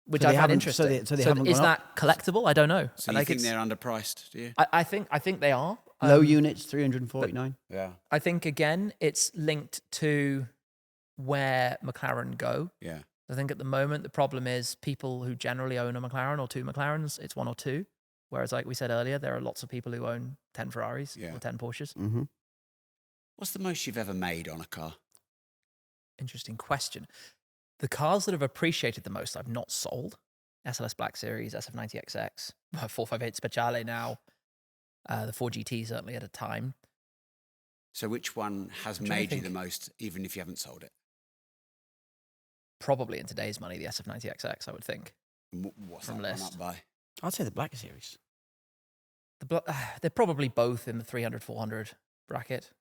Which So I they find haven't- interesting. so they haven't is gone up? that collectible? I don't know. So you think they're underpriced, do you? I think they are. Low units, 349. Yeah. I think, again, it's linked to where McLaren go. Yeah. I think at the moment, the problem is people who generally own a McLaren or 2 McLarens, it's 1 or 2. Whereas, like we said earlier, there are lots of people who own 10 Ferraris or 10 Porsches. Mm-hmm. What's the most you've ever made on a car? Interesting question. The cars that have appreciated the most, I've not sold. SLS Black Series, SF90XX, 458 Speciale now, the 4GT certainly at a time. So which one has I'm trying to made you think. the most, even if you haven't sold it? Probably in today's money, the SF90XX, I would think. And what's From that one list. up by? I'd say the Black Series. They're probably both in the 300, 400 bracket.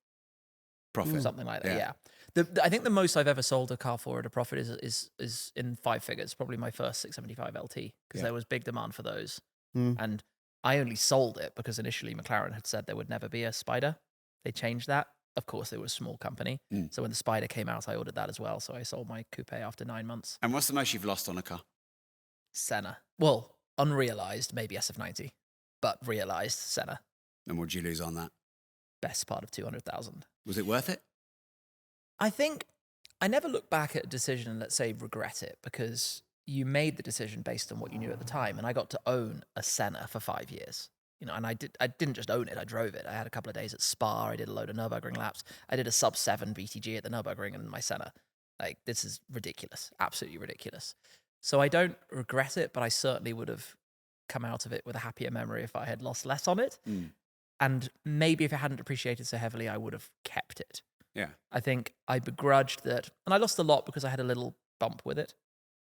Profit. Something like that, Yeah. yeah. I think the most I've ever sold a car for at a profit is in 5 figures, probably my first 675 LT, because there was big demand for those. And I only sold it because initially McLaren had said there would never be a Spider. They changed that. Of course, they were a small company. So when the Spider came out, I ordered that as well. So I sold my coupe after 9 months. And what's the most you've lost on a car? Senna. Well, unrealized, maybe SF90, but realized Senna. And what did you lose on that? Best part of 200,000. Was it worth it? I think I never look back at a decision and, let's say, regret it, because you made the decision based on what you knew at the time. And I got to own a Senna for 5 years. You know, and I didn't just own it, I drove it. I had a couple of days at Spa, I did a load of Nürburgring laps. I did a sub-7 BTG at the Nürburgring in my Senna. Like, this is ridiculous, absolutely ridiculous. So I don't regret it, but I certainly would have come out of it with a happier memory if I had lost less on it. And maybe if it hadn't appreciated so heavily, I would have kept it. Yeah. I think I begrudged that, and I lost a lot because I had a little bump with it.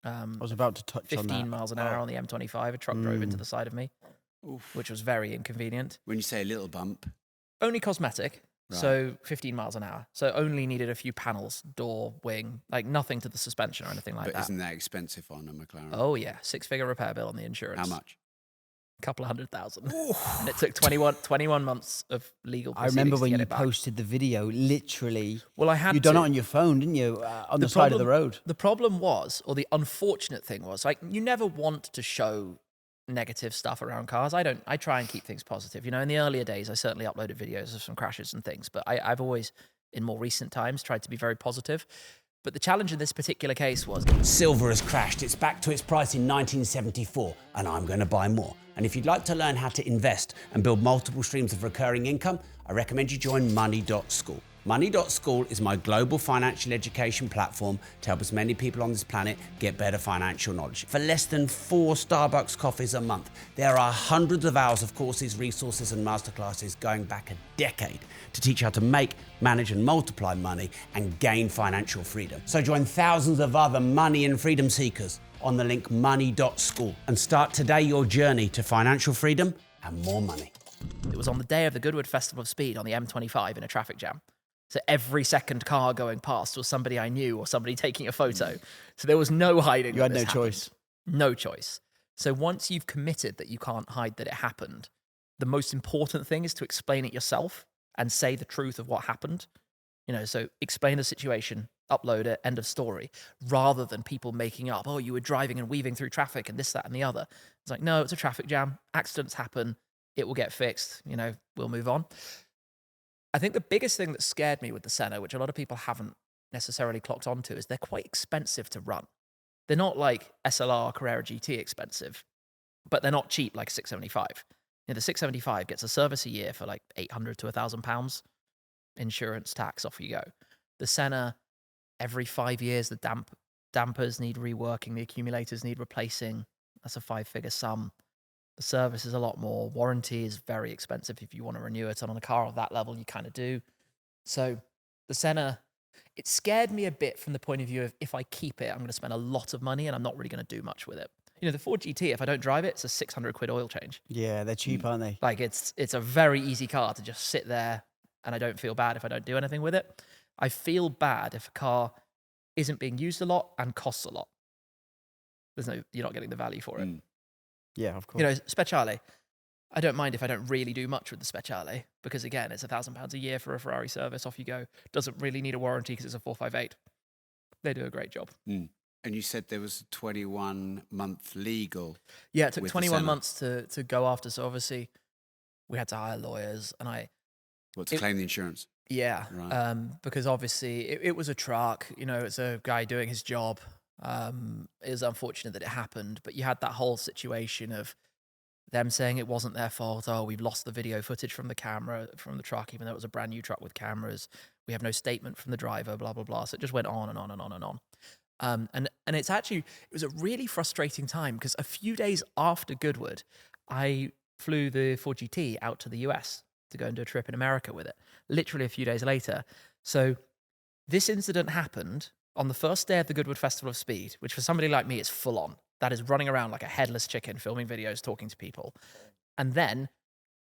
I was about to touch on that. 15 miles an hour on the M25. A truck drove into the side of me, which was very inconvenient. When you say a little bump, Only cosmetic, so 15 miles an hour. So only needed a few panels, door, wing, like nothing to the suspension or anything like but that. isn't that expensive on a McLaren? Oh yeah, 6-figure repair bill on the insurance. How much? Couple of 100,000. And it took 21 months of legal I proceedings remember to when get you it back. posted the video, literally. Well, I had You done to. it on your phone, didn't you? On the side of the road. The problem was, or the unfortunate thing was, like, you never want to show negative stuff around cars. I try and keep things positive. You know, in the earlier days, I certainly uploaded videos of some crashes and things, but I've always, in more recent times, tried to be very positive. But the challenge in this particular case was... Silver has crashed. It's back to its price in 1974, and I'm going to buy more. And if you'd like to learn how to invest and build multiple streams of recurring income, I recommend you join Money.School. Money.School is my global financial education platform to help as many people on this planet get better financial knowledge. For less than 4 Starbucks coffees a month, there are hundreds of hours of courses, resources, and masterclasses going back a decade to teach how to make, manage, and multiply money and gain financial freedom. So join thousands of other money and freedom seekers on the link money.school and start today your journey to financial freedom and more money. It was on the day of the Goodwood Festival of Speed on the M25 in a traffic jam. So every second car going past was somebody I knew or somebody taking a photo. So there was no hiding. You had that no this choice. happened. No choice. So once you've committed that you can't hide that it happened, the most important thing is to explain it yourself and say the truth of what happened. So explain the situation, upload it, end of story, rather than people making up, oh, you were driving and weaving through traffic and this, that, and the other. It's like, no, it's a traffic jam. Accidents happen. It will get fixed. We'll move on. I think the biggest thing that scared me with the Senna, which a lot of people haven't necessarily clocked onto, is they're quite expensive to run. They're not like SLR Carrera GT expensive, but they're not cheap like 675. The 675 gets a service a year for like £800 to £1,000. Insurance, tax, off you go. The Senna, every 5 years, the dampers need reworking, the accumulators need replacing. That's a 5-figure sum. The service is a lot more. Warranty is very expensive if you want to renew it. And on a car of that level, you kind of do. So the Senna, it scared me a bit from the point of view of if I keep it, I'm going to spend a lot of money and I'm not really going to do much with it. The Ford GT, if I don't drive it, it's a 600 quid oil change. Yeah, they're cheap, aren't they? Like it's a very easy car to just sit there, and I don't feel bad if I don't do anything with it. I feel bad if a car isn't being used a lot and costs a lot. You're not getting the value for it. Yeah, of course. Speciale. I don't mind if I don't really do much with the Speciale because, again, it's £1,000 a year for a Ferrari service. Off you go. Doesn't really need a warranty because it's a 458. They do a great job. And you said there was a 21-month legal. Yeah, it took with 21 months to go after. So obviously, we had to hire lawyers, and to claim the insurance? Yeah, Right. because obviously it was a truck. It's a guy doing his job. It was unfortunate that it happened, but you had that whole situation of them saying it wasn't their fault. Oh, we've lost the video footage from the camera, from the truck, even though it was a brand new truck with cameras. We have no statement from the driver, blah, blah, blah. So it just went on and on and on and on. And it was a really frustrating time because a few days after Goodwood, I flew the Ford GT out to the US to go and do a trip in America with it, literally a few days later. So this incident happened on the first day of the Goodwood Festival of Speed, which for somebody like me is full on. That is running around like a headless chicken, filming videos, talking to people. And then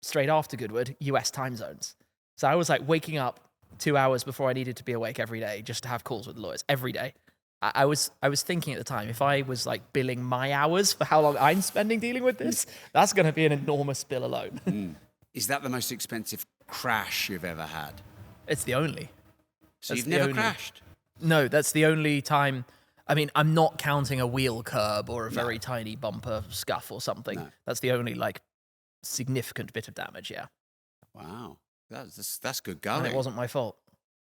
straight after Goodwood, US time zones. So I was like waking up 2 hours before I needed to be awake every day just to have calls with lawyers every day. I was thinking at the time, if I was like billing my hours for how long I'm spending dealing with this, that's going to be an enormous bill alone. Is that the most expensive crash you've ever had? It's the only. So That's you've the never only- crashed? No, that's the only time. I mean, I'm not counting a wheel curb or a very tiny bumper scuff or something. No. That's the only like significant bit of damage. Yeah, Wow. That's good and going. it wasn't my fault.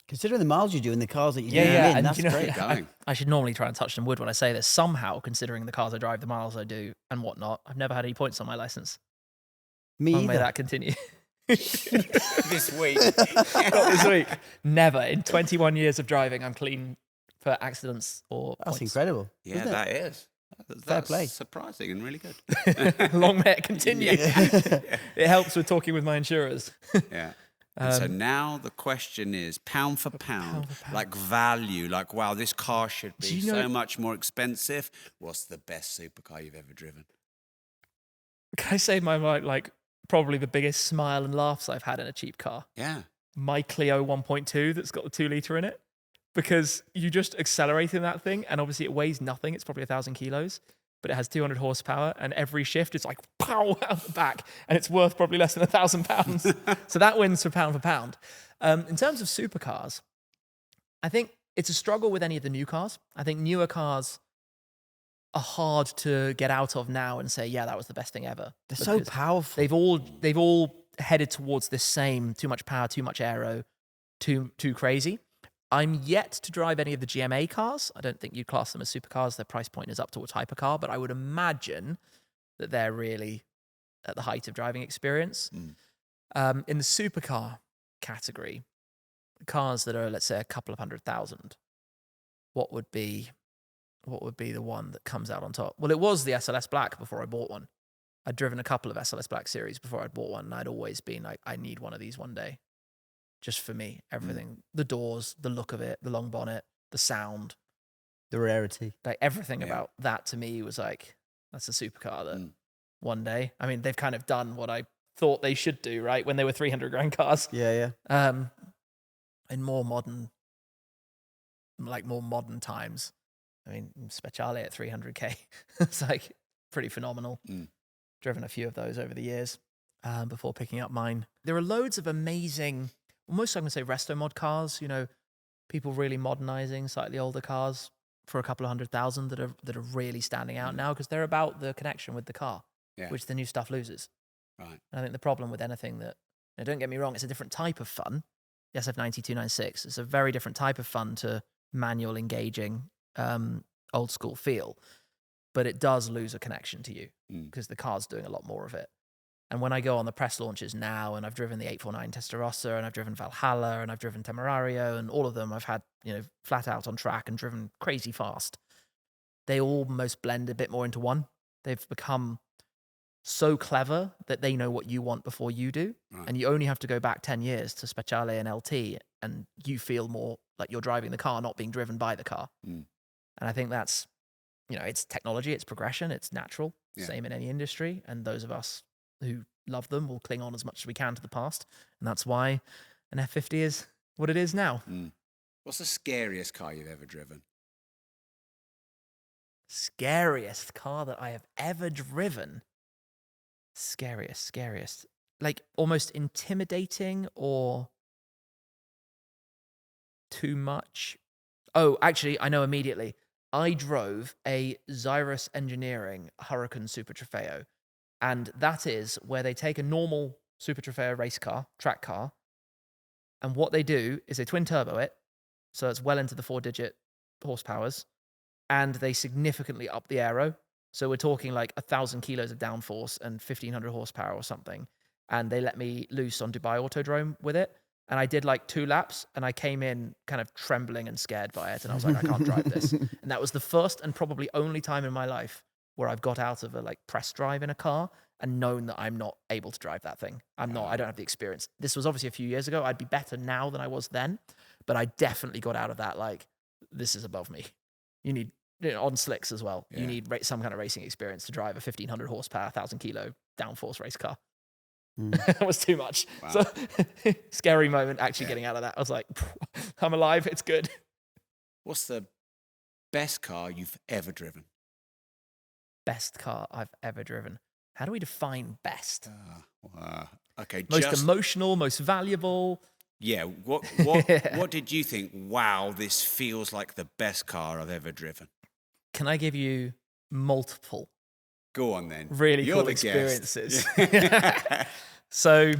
Considering the miles you do in the cars that you do Yeah, in, and that's great. Going. I should normally try and touch some wood when I say this. Somehow, considering the cars I drive, the miles I do, and whatnot, I've never had any points on my license. Me Long may either. that continue. This week. Not this week. Never. In 21 years of driving, I'm clean for accidents or That's points. incredible. Yeah, isn't it? that is. Fair That's play. surprising and really good. Long may it continue. It helps with talking with my insurers. Yeah. And so now the question is, pound for pound, like value, like, wow, this car should be Do you know- so much more expensive. What's the best supercar you've ever driven? Can I say my like probably the biggest smile and laughs I've had in a cheap car? Yeah. My Clio 1.2 that's got the 2-litre in it. Because you just accelerate in that thing, and obviously it weighs nothing. It's probably 1,000 kilos, but it has 200 horsepower, and every shift is like pow out the back, and it's worth probably less than £1,000. So that wins for pound. In terms of supercars, I think it's a struggle with any of the new cars. I think newer cars are hard to get out of now and say, yeah, that was the best thing ever. They're so Because powerful. they've all headed towards this same too much power, too much aero, too crazy. I'm yet to drive any of the GMA cars. I don't think you'd class them as supercars. Their price point is up towards hypercar, but I would imagine that they're really at the height of driving experience. In the supercar category, cars that are, let's say, a couple of 100,000, what would be the one that comes out on top? Well, it was the SLS Black before I bought one. I'd driven a couple of SLS Black series before I'd bought one, and I'd always been like, I need one of these one day. Just for me, everything. The doors, the look of it, the long bonnet, the sound, The rarity. like everything Yeah. about that to me was like, that's a supercar that one day, I mean, they've kind of done what I thought they should do, right? When they were 300 grand cars. Yeah, yeah. in more modern times. I mean, Speciale at 300k, it's like pretty phenomenal. Driven a few of those over the years before picking up mine. There are loads of amazing, almost I'm going to say resto mod cars. You know, people really modernizing slightly older cars for a couple of 100,000 that are really standing out now because they're about the connection with the car, which the new stuff loses. Right. And I think the problem with anything that, now don't get me wrong, it's a different type of fun. The SF9296, it's a very different type of fun to manual engaging, old school feel, but it does lose a connection to you because the car's doing a lot more of it. And when I go on the press launches now, and I've driven the 849 Testarossa, and I've driven Valhalla, and I've driven Temerario, and all of them I've had, flat out on track and driven crazy fast. They almost blend a bit more into one. They've become so clever that they know what you want before you do. Right. And you only have to go back 10 years to Speciale and LT, and you feel more like you're driving the car, not being driven by the car. And I think that's, it's technology, it's progression, it's natural. Same in any industry. And those of us who love them will cling on as much as we can to the past. And that's why an F50 is what it is now. What's the scariest car you've ever driven? Scariest car that I have ever driven? Scariest. Like almost intimidating or too much? Oh, actually, I know immediately. I drove a Xyrus Engineering Hurricane Super Trofeo. And that is where they take a normal Super Trofeo race car, track car, and what they do is they twin turbo it, so it's well into the 4-digit horsepowers, and they significantly up the aero. So we're talking like 1,000 kilos of downforce and 1,500 horsepower or something. And they let me loose on Dubai Autodrome with it. And I did like 2 laps, and I came in kind of trembling and scared by it. And I was like, I can't drive this. And that was the first and probably only time in my life where I've got out of a like press drive in a car and known that I'm not able to drive that thing. I don't have the experience. This was obviously a few years ago. I'd be better now than I was then, but I definitely got out of that. Like, this is above me. You need, on slicks as well. You need some kind of racing experience to drive a 1,500 horsepower, 1,000 kilo downforce race car. That was too much. Wow. So scary moment actually getting out of that. I was like, I'm alive. It's good. What's the best car you've ever driven? Best car I've ever driven. How do we define best? Okay. Most emotional, most valuable. Yeah. What did you think? Wow, this feels like the best car I've ever driven. Can I give you multiple? Go on then. Really cool experiences. So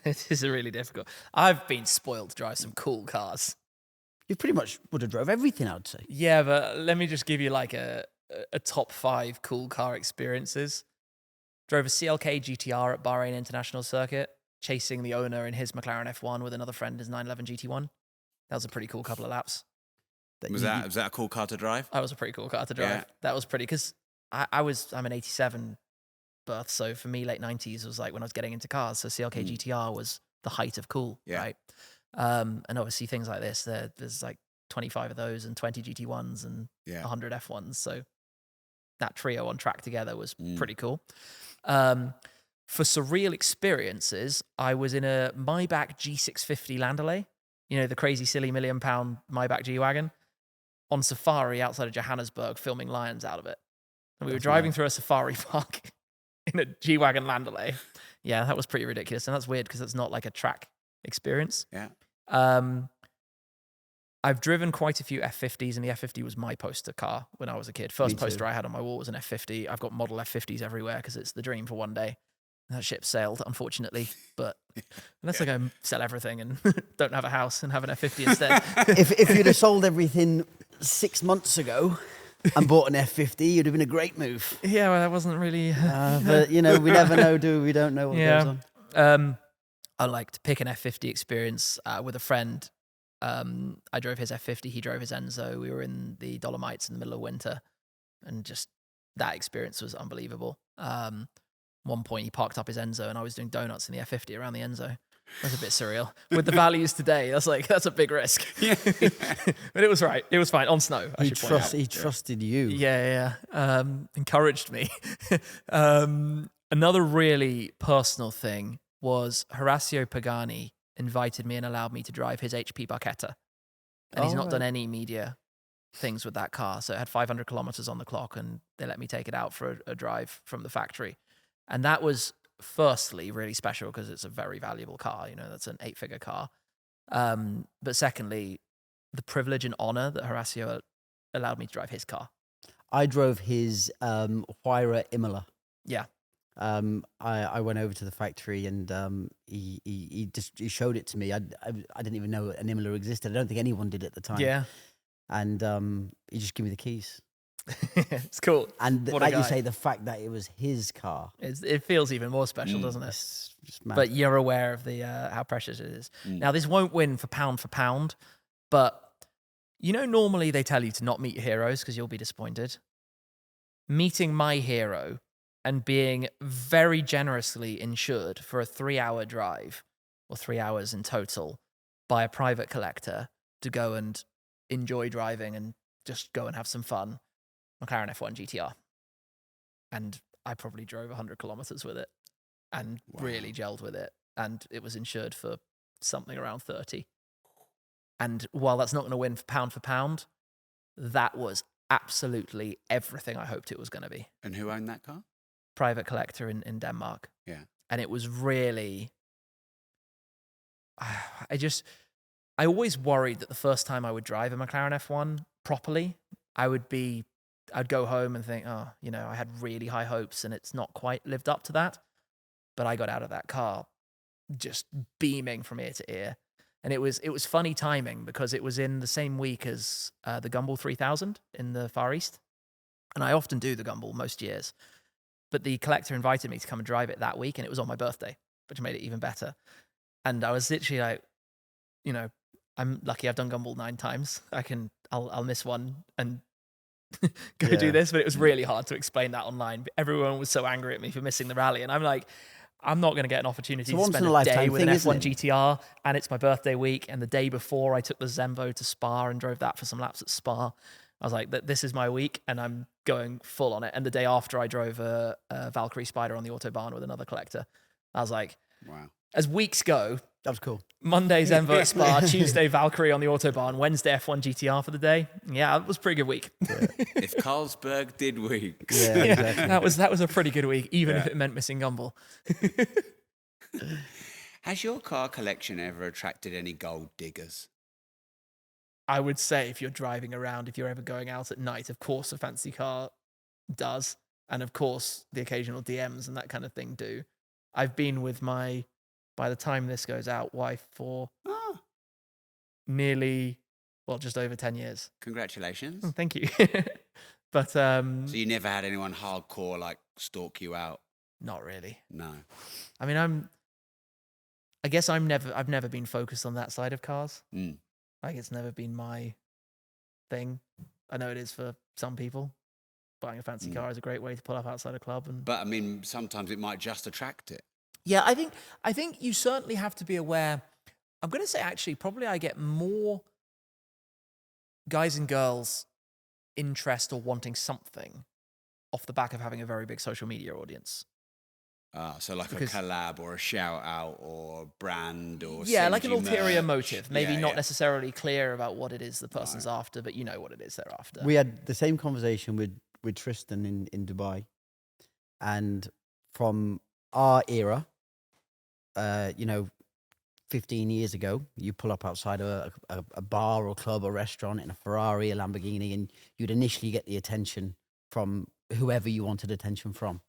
this is really difficult. I've been spoiled to drive some cool cars. You pretty much would have drove everything, I'd say. Yeah, but let me just give you like a top 5 cool car experiences. Drove a CLK GTR at Bahrain International Circuit, chasing the owner in his McLaren F1 with another friend, his 911 GT1. That was a pretty cool couple of laps. Was that a cool car to drive? That was a pretty cool car to drive. Yeah. That was pretty, because I'm an 87 birth, so for me, late 90s was like when I was getting into cars. So CLK GTR was the height of cool, right? And obviously things like this, there's like 25 of those and 20 GT1s and 100 F1s. So that trio on track together was pretty cool. For surreal experiences, I was in a Maybach G650 Landaulet, the crazy, silly £1 million Maybach G-Wagon, on safari outside of Johannesburg, filming lions out of it. And we were driving through a safari park in a G-Wagon Landaulet. Yeah, that was pretty ridiculous. And that's weird because it's not like a track experience. Yeah. I've driven quite a few F50s, and the F50 was my poster car when I was a kid. First poster I had on my wall was an F50. I've got model F50s everywhere because it's the dream for one day. That ship sailed, unfortunately. But unless I go and sell everything and don't have a house and have an F50 instead. If you'd have sold everything 6 months ago and bought an F50, you'd have been a great move. Yeah, well, that wasn't really... but, we never know, do we? We don't know what goes on. I like to pick an F50 experience with a friend. I drove his F50, he drove his Enzo. We were in the Dolomites in the middle of winter, and just that experience was unbelievable. One point he parked up his Enzo and I was doing donuts in the F50 around the Enzo. That's a bit surreal. With the values today, that's a big risk. But it was right. It was fine. On snow, I should point out. He trusted you. Yeah. Encouraged me. Another really personal thing was Horacio Pagani invited me and allowed me to drive his HP Barchetta. And he's not done any media things with that car. So it had 500 kilometers on the clock, and they let me take it out for a drive from the factory. And that was firstly really special because it's a very valuable car. You know, that's an 8-figure car. But secondly, the privilege and honor that Horacio allowed me to drive his car. I drove his Huayra Imola. Yeah. I went over to the factory and he showed it to me. I didn't even know an Imola existed. I don't think anyone did at the time. Yeah. And he just gave me the keys. It's cool. And What a like you guy. say, the fact that it was his car. It feels even more special, doesn't it? It's just mad. But you're aware of the how precious it is. Now, this won't win for pound, but you know, normally they tell you to not meet your heroes because you'll be disappointed. Meeting my hero and being very generously insured for a 3-hour drive, or 3 hours in total, by a private collector to go and enjoy driving and just go and have some fun. McLaren F1 GTR. And I probably drove 100 kilometers with it and really gelled with it. And it was insured for something around 30. And while that's not going to win for pound, that was absolutely everything I hoped it was going to be. And who owned that car? Private collector in Denmark. Yeah. And it was really, I always worried that the first time I would drive a McLaren F1 properly, I'd go home and think, oh, you know, I had really high hopes and it's not quite lived up to that. But I got out of that car just beaming from ear to ear. And it was funny timing because it was in the same week as the Gumball 3000 in the Far East. And I often do the Gumball most years. But the collector invited me to come and drive it that week, and it was on my birthday, which made it even better. And I was literally like, you know, I'm lucky I've done Gumball 9 times. I'll miss one and go do this. But it was really hard to explain that online. Everyone was so angry at me for missing the rally. And I'm like, I'm not going to get an opportunity to spend a day with an F1 GTR, and it's my birthday week. And the day before, I took the Zemvo to Spa and drove that for some laps at Spa. I was like, this is my week, and I'm going full on it. And the day after, I drove a Valkyrie Spider on the Autobahn with another collector. I was like, wow. As weeks go, that was cool. Monday Zemvo at Spa, Tuesday Valkyrie on the Autobahn, Wednesday F1 GTR for the day. Yeah, it was a pretty good week. Yeah. If Carlsberg did weeks. Yeah, exactly. that was a pretty good week, even if it meant missing Gumball. Has your car collection ever attracted any gold diggers? I would say if you're driving around, if you're ever going out at night, of course a fancy car does. And of course the occasional DMs and that kind of thing do. I've been with my, by the time this goes out, wife for just over 10 years. Congratulations. Oh, thank you. But so you never had anyone hardcore like stalk you out? Not really. No. I mean, I've never been focused on that side of cars. Like, it's never been my thing. I know it is for some people. Buying a fancy car is a great way to pull up outside a club. But I mean, sometimes it might just attract it. Yeah, I think you certainly have to be aware. I'm going to say, actually, probably I get more guys and girls interest or wanting something off the back of having a very big social media audience. So like a collab or a shout out or brand or like an ulterior motive. Maybe not yeah. necessarily clear about what it is the person's after, but you know what it is they're after. We had the same conversation with Tristan in Dubai. And from our era, 15 years ago, you pull up outside a bar or club or restaurant in a Ferrari, a Lamborghini, and you'd initially get the attention from whoever you wanted attention from.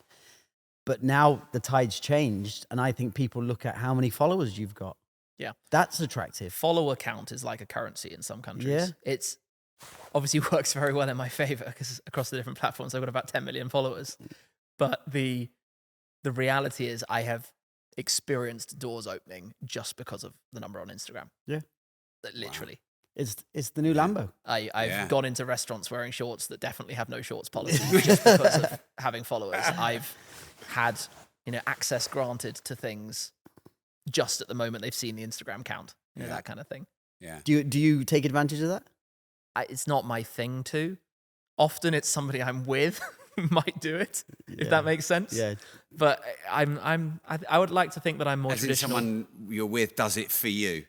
But now the tide's changed, and I think people look at how many followers you've got. Yeah. That's attractive. Follower count is like a currency in some countries. Yeah. It's obviously works very well in my favor because across the different platforms, I've got about 10 million followers. But the reality is I have experienced doors opening just because of the number on Instagram. Yeah. Literally. Wow. It's the new Lambo. I've gone into restaurants wearing shorts that definitely have no shorts policy just because of having followers. I've had, access granted to things just at the moment they've seen the Instagram count, that kind of thing. Yeah. Do you take advantage of that? It's not my thing to. Often it's somebody I'm with might do it, if Yeah. that makes sense. Yeah. But I would like to think that I'm more As in traditional. someone you're with does it for you.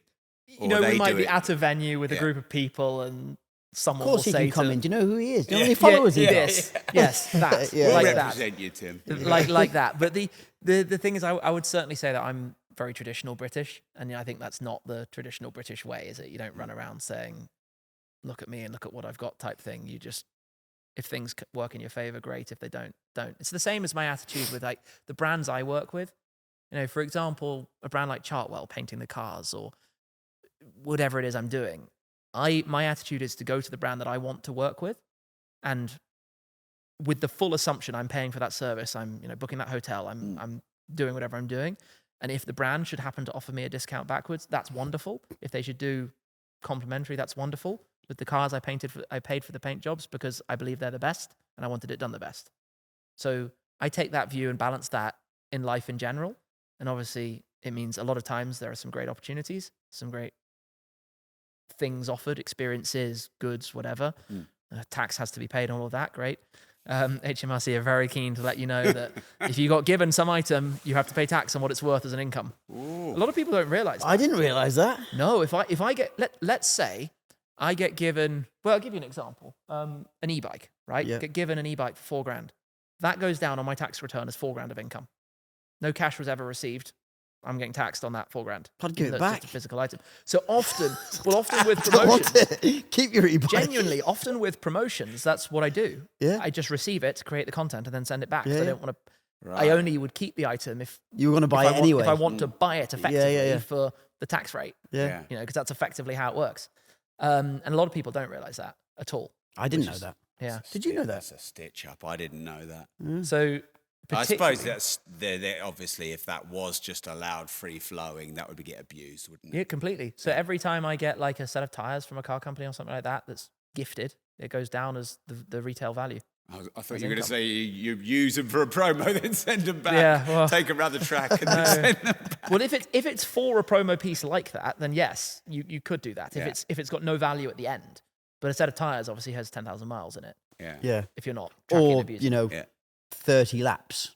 You know, we they might do be it. at a venue with a Yeah. group of people, and Of someone course he will say can come to, in. Do you know who he is? Do you know how Yeah. many followers he got? yes, that, Yeah, We'll like yeah. that. represent you, Tim. like that. But the thing is, I would certainly say that I'm very traditional British, and I think that's not the traditional British way, is it? You don't run around saying, "Look at me and look at what I've got" type thing. You just, if things work in your favor, great. If they don't. It's the same as my attitude with like the brands I work with. You know, for example, a brand like Chartwell painting the cars or whatever it is I'm doing. My attitude is to go to the brand that I want to work with, and with the full assumption I'm paying for that service, I'm booking that hotel, I'm doing whatever I'm doing, and if the brand should happen to offer me a discount backwards, that's wonderful. If they should do complimentary, that's wonderful. With the cars I paid for the paint jobs because I believe they're the best and I wanted it done the best. So I take that view and balance that in life in general, and obviously it means a lot of times there are some great opportunities, some great things offered, experiences, goods, whatever. Tax has to be paid on all of that. Great. HMRC are very keen to let you know that if you got given some item, you have to pay tax on what it's worth as an income. Ooh. A lot of people don't realize that. I didn't realise that. No, if I get, let's say I get given, well, I'll give you an example. An e-bike, right? Yeah. Get given an e-bike for $4,000. That goes down on my tax return as $4,000 of income. No cash was ever received. I'm getting taxed on that $4,000. I'd give even it though it's back. just a physical item. So often with Don't want promotions, it. Keep your e-bike. genuinely, often with promotions, that's what I do. Yeah. I just receive it, create the content, and then send it back. 'Cause Yeah, I yeah. don't want to. Right. I only would keep the item if You were going to buy it anyway. If I want to buy it effectively yeah. for the tax rate. Yeah. Yeah. Because that's effectively how it works. And a lot of people don't realize that at all. I didn't Which know is- that. Yeah. Did you know that? That's a stitch up. I didn't know that. So I suppose particularly- that's they're obviously if that was just allowed free flowing, that would get abused, wouldn't it? Yeah, completely. So every time I get like a set of tires from a car company or something like that that's gifted, it goes down as the retail value. I thought As you were going to income. say you use them for a promo, then send them back. Yeah, well- take them around the track and then send them back. Well, if it's for a promo piece like that, then yes, you could do that. Yeah. If it's got no value at the end, but a set of tires obviously has 10,000 miles in it. Yeah. Yeah. If you're not tracking and Or, abusing. Yeah. 30 laps.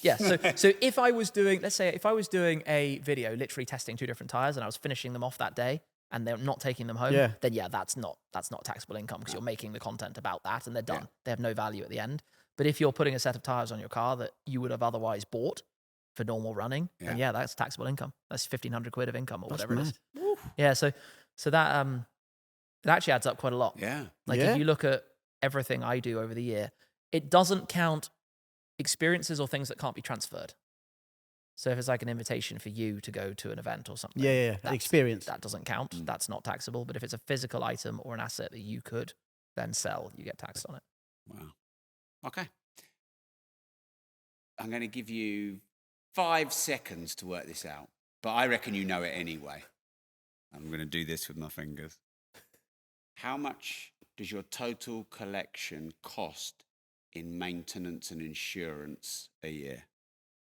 Yeah. So if I was doing, let's say, if I was doing a video, literally testing 2 different tires, and I was finishing them off that day, and they're not taking them home, Yeah. then that's not taxable income because you're making the content about that, and they're done. They have no value at the end. But if you're putting a set of tires on your car that you would have otherwise bought for normal running, then that's taxable income. That's 1,500 quid of income or whatever it is. Yeah. So that it actually adds up quite a lot. Yeah. Like Yeah. if you look at everything I do over the year, it doesn't count experiences or things that can't be transferred. So if it's like an invitation for you to go to an event or something, Yeah. An that's- experience. that doesn't count. That's not taxable. But if it's a physical item or an asset that you could then sell, you get taxed on it. Wow. Okay. I'm going to give you 5 seconds to work this out, but I reckon you know it anyway. I'm going to do this with my fingers. How much does your total collection cost in maintenance and insurance a year?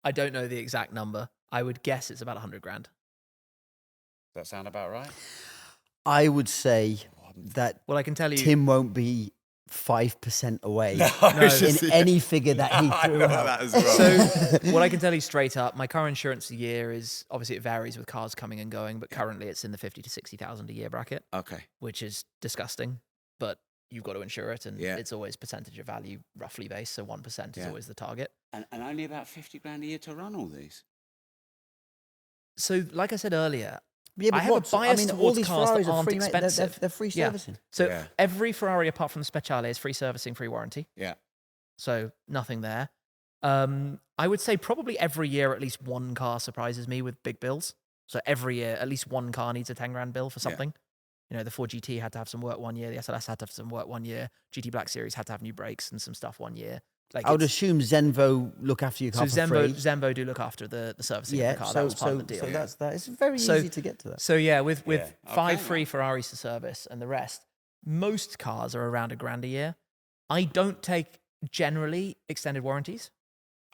I don't know the exact number. I would guess it's about 100 grand. Does that sound about right? I would say that Well, I can tell you. Tim won't be 5% away it's in any figure that he I threw know out. that as well. So what I can tell you straight up, my car insurance a year is, obviously it varies with cars coming and going, but currently it's in the 50 to 60,000 a year bracket, Okay. which is disgusting, but you've got to insure it, and Yeah. it's always percentage of value roughly based, so 1% is Yeah. always the target. And only about 50 grand a year to run all these. So like I said earlier, Yeah, I have a what's- bias all towards these cars that Ferraris are aren't free, mate. They're- expensive. They're free Yeah. servicing. So Yeah. every Ferrari apart from the Speciale is free servicing, free warranty. Yeah. So nothing there. I would say probably every year at least one car surprises me with big bills. So every year at least one car needs a 10 grand bill for something. You know, the Ford GT had to have some work one year. The SLS had to have some work one year. GT Black Series had to have new brakes and some stuff one year. Like I would it's- assume Zenvo look after your so car for free. Zenvo do look after the servicing Yeah, of the car. so, That was part so, of the deal. so that's that. It's very So- easy to get to that. So yeah, with Yeah. 5 Okay, free well. Ferraris to service and the rest, most cars are around $1,000 a year. I don't take generally extended warranties.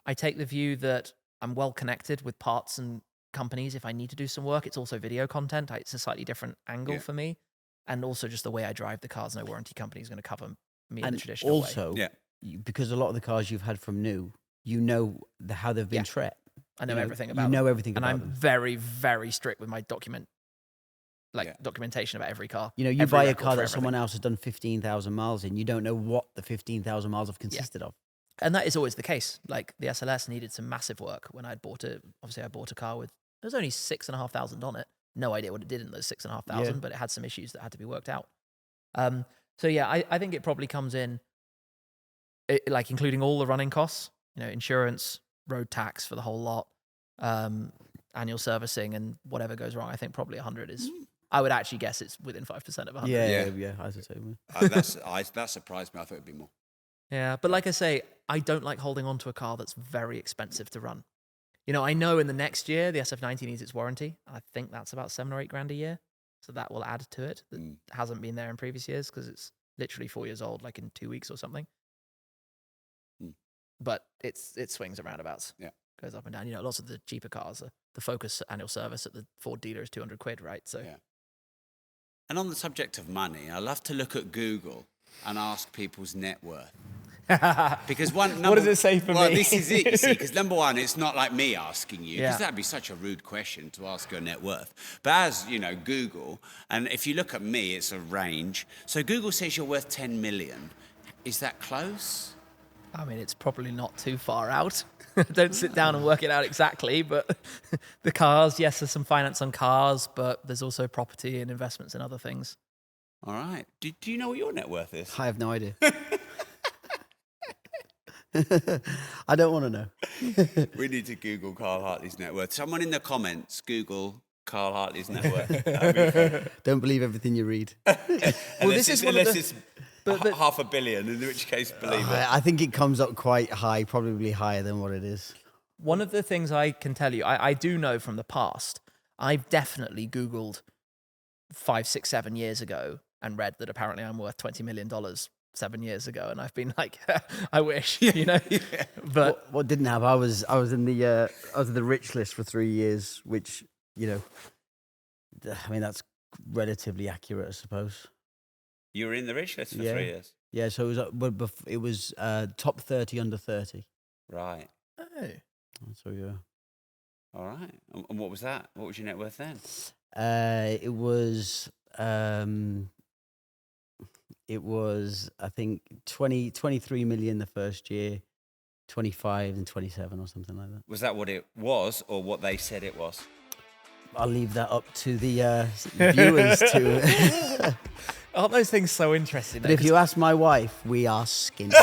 I take the view that I'm well connected with parts and companies if I need to do some work. It's also video content. It's a slightly different angle Yeah. for me. And also just the way I drive the cars, no warranty company is going to cover me in the And traditional way. also, Yeah. because a lot of the cars you've had from new, you know how they've been Yeah. treated. I know everything about You them. know everything And about I'm them. very, very strict with my documentation about every car. You know, you every buy a record car for that everything. someone else has done 15,000 miles in. You don't know what the 15,000 miles have consisted of. And that is always the case. Like the SLS needed some massive work when I bought it. Obviously, I bought a car with there was only 6,500 on it. No idea what it did in those 6,500, Yeah. but it had some issues that had to be worked out. So yeah, I think it probably comes in like including all the running costs, insurance, road tax for the whole lot, annual servicing, and whatever goes wrong. I think probably 100 is. I would actually guess it's within 5% of 100. Yeah, I would say. That surprised me. I thought it'd be more. Yeah, but like I say, I don't like holding on to a car that's very expensive to run. I know in the next year the SF90 needs its warranty. I think that's about $7 or $8 grand a year, so that will add to it. That hasn't been there in previous years because it's literally 4 years old, like in 2 weeks or something. But it swings and roundabouts. Yeah, goes up and down. Lots of the cheaper cars, the Focus annual service at the Ford dealer is 200 quid, right? So yeah. And on the subject of money, I love to look at Google and ask people's net worth. Because what does it say for well, me? This is it, you see, because number one, it's not like me asking you, because Yeah. that'd be such a rude question to ask your net worth. But as, Google, and if you look at me, it's a range. So Google says you're worth 10 million. Is that close? I mean, it's probably not too far out. Don't sit down and work it out exactly, but the cars, yes, there's some finance on cars, but there's also property and investments and other things. All right. Do you know what your net worth is? I have no idea. I don't want to know. We need to Google Carl Hartley's net worth. Someone in the comments, Google Carl Hartley's net worth. That'd be fun. Don't believe everything you read. This is one of unless the- it's but- half $1 billion, in which case, believe it. I think it comes up quite high, probably higher than what it is. One of the things I can tell you, I do know from the past, I've definitely Googled 5, 6, 7 years ago and read that apparently I'm worth $20 million 7 years ago. And I've been like, I wish, But What didn't have? I was in the rich list for 3 years, which I mean that's relatively accurate, I suppose. You were in the rich list for Yeah. 3 years. Yeah, so it was top 30 under 30. Right. oh, So yeah, All right. And what was that? What was your net worth then? it was I think 23 million the first year, 25 and 27 or something like that. Was that what it was or what they said it was? I'll leave that up to the viewers to. aren't those things so interesting? But if you ask my wife, we are skint.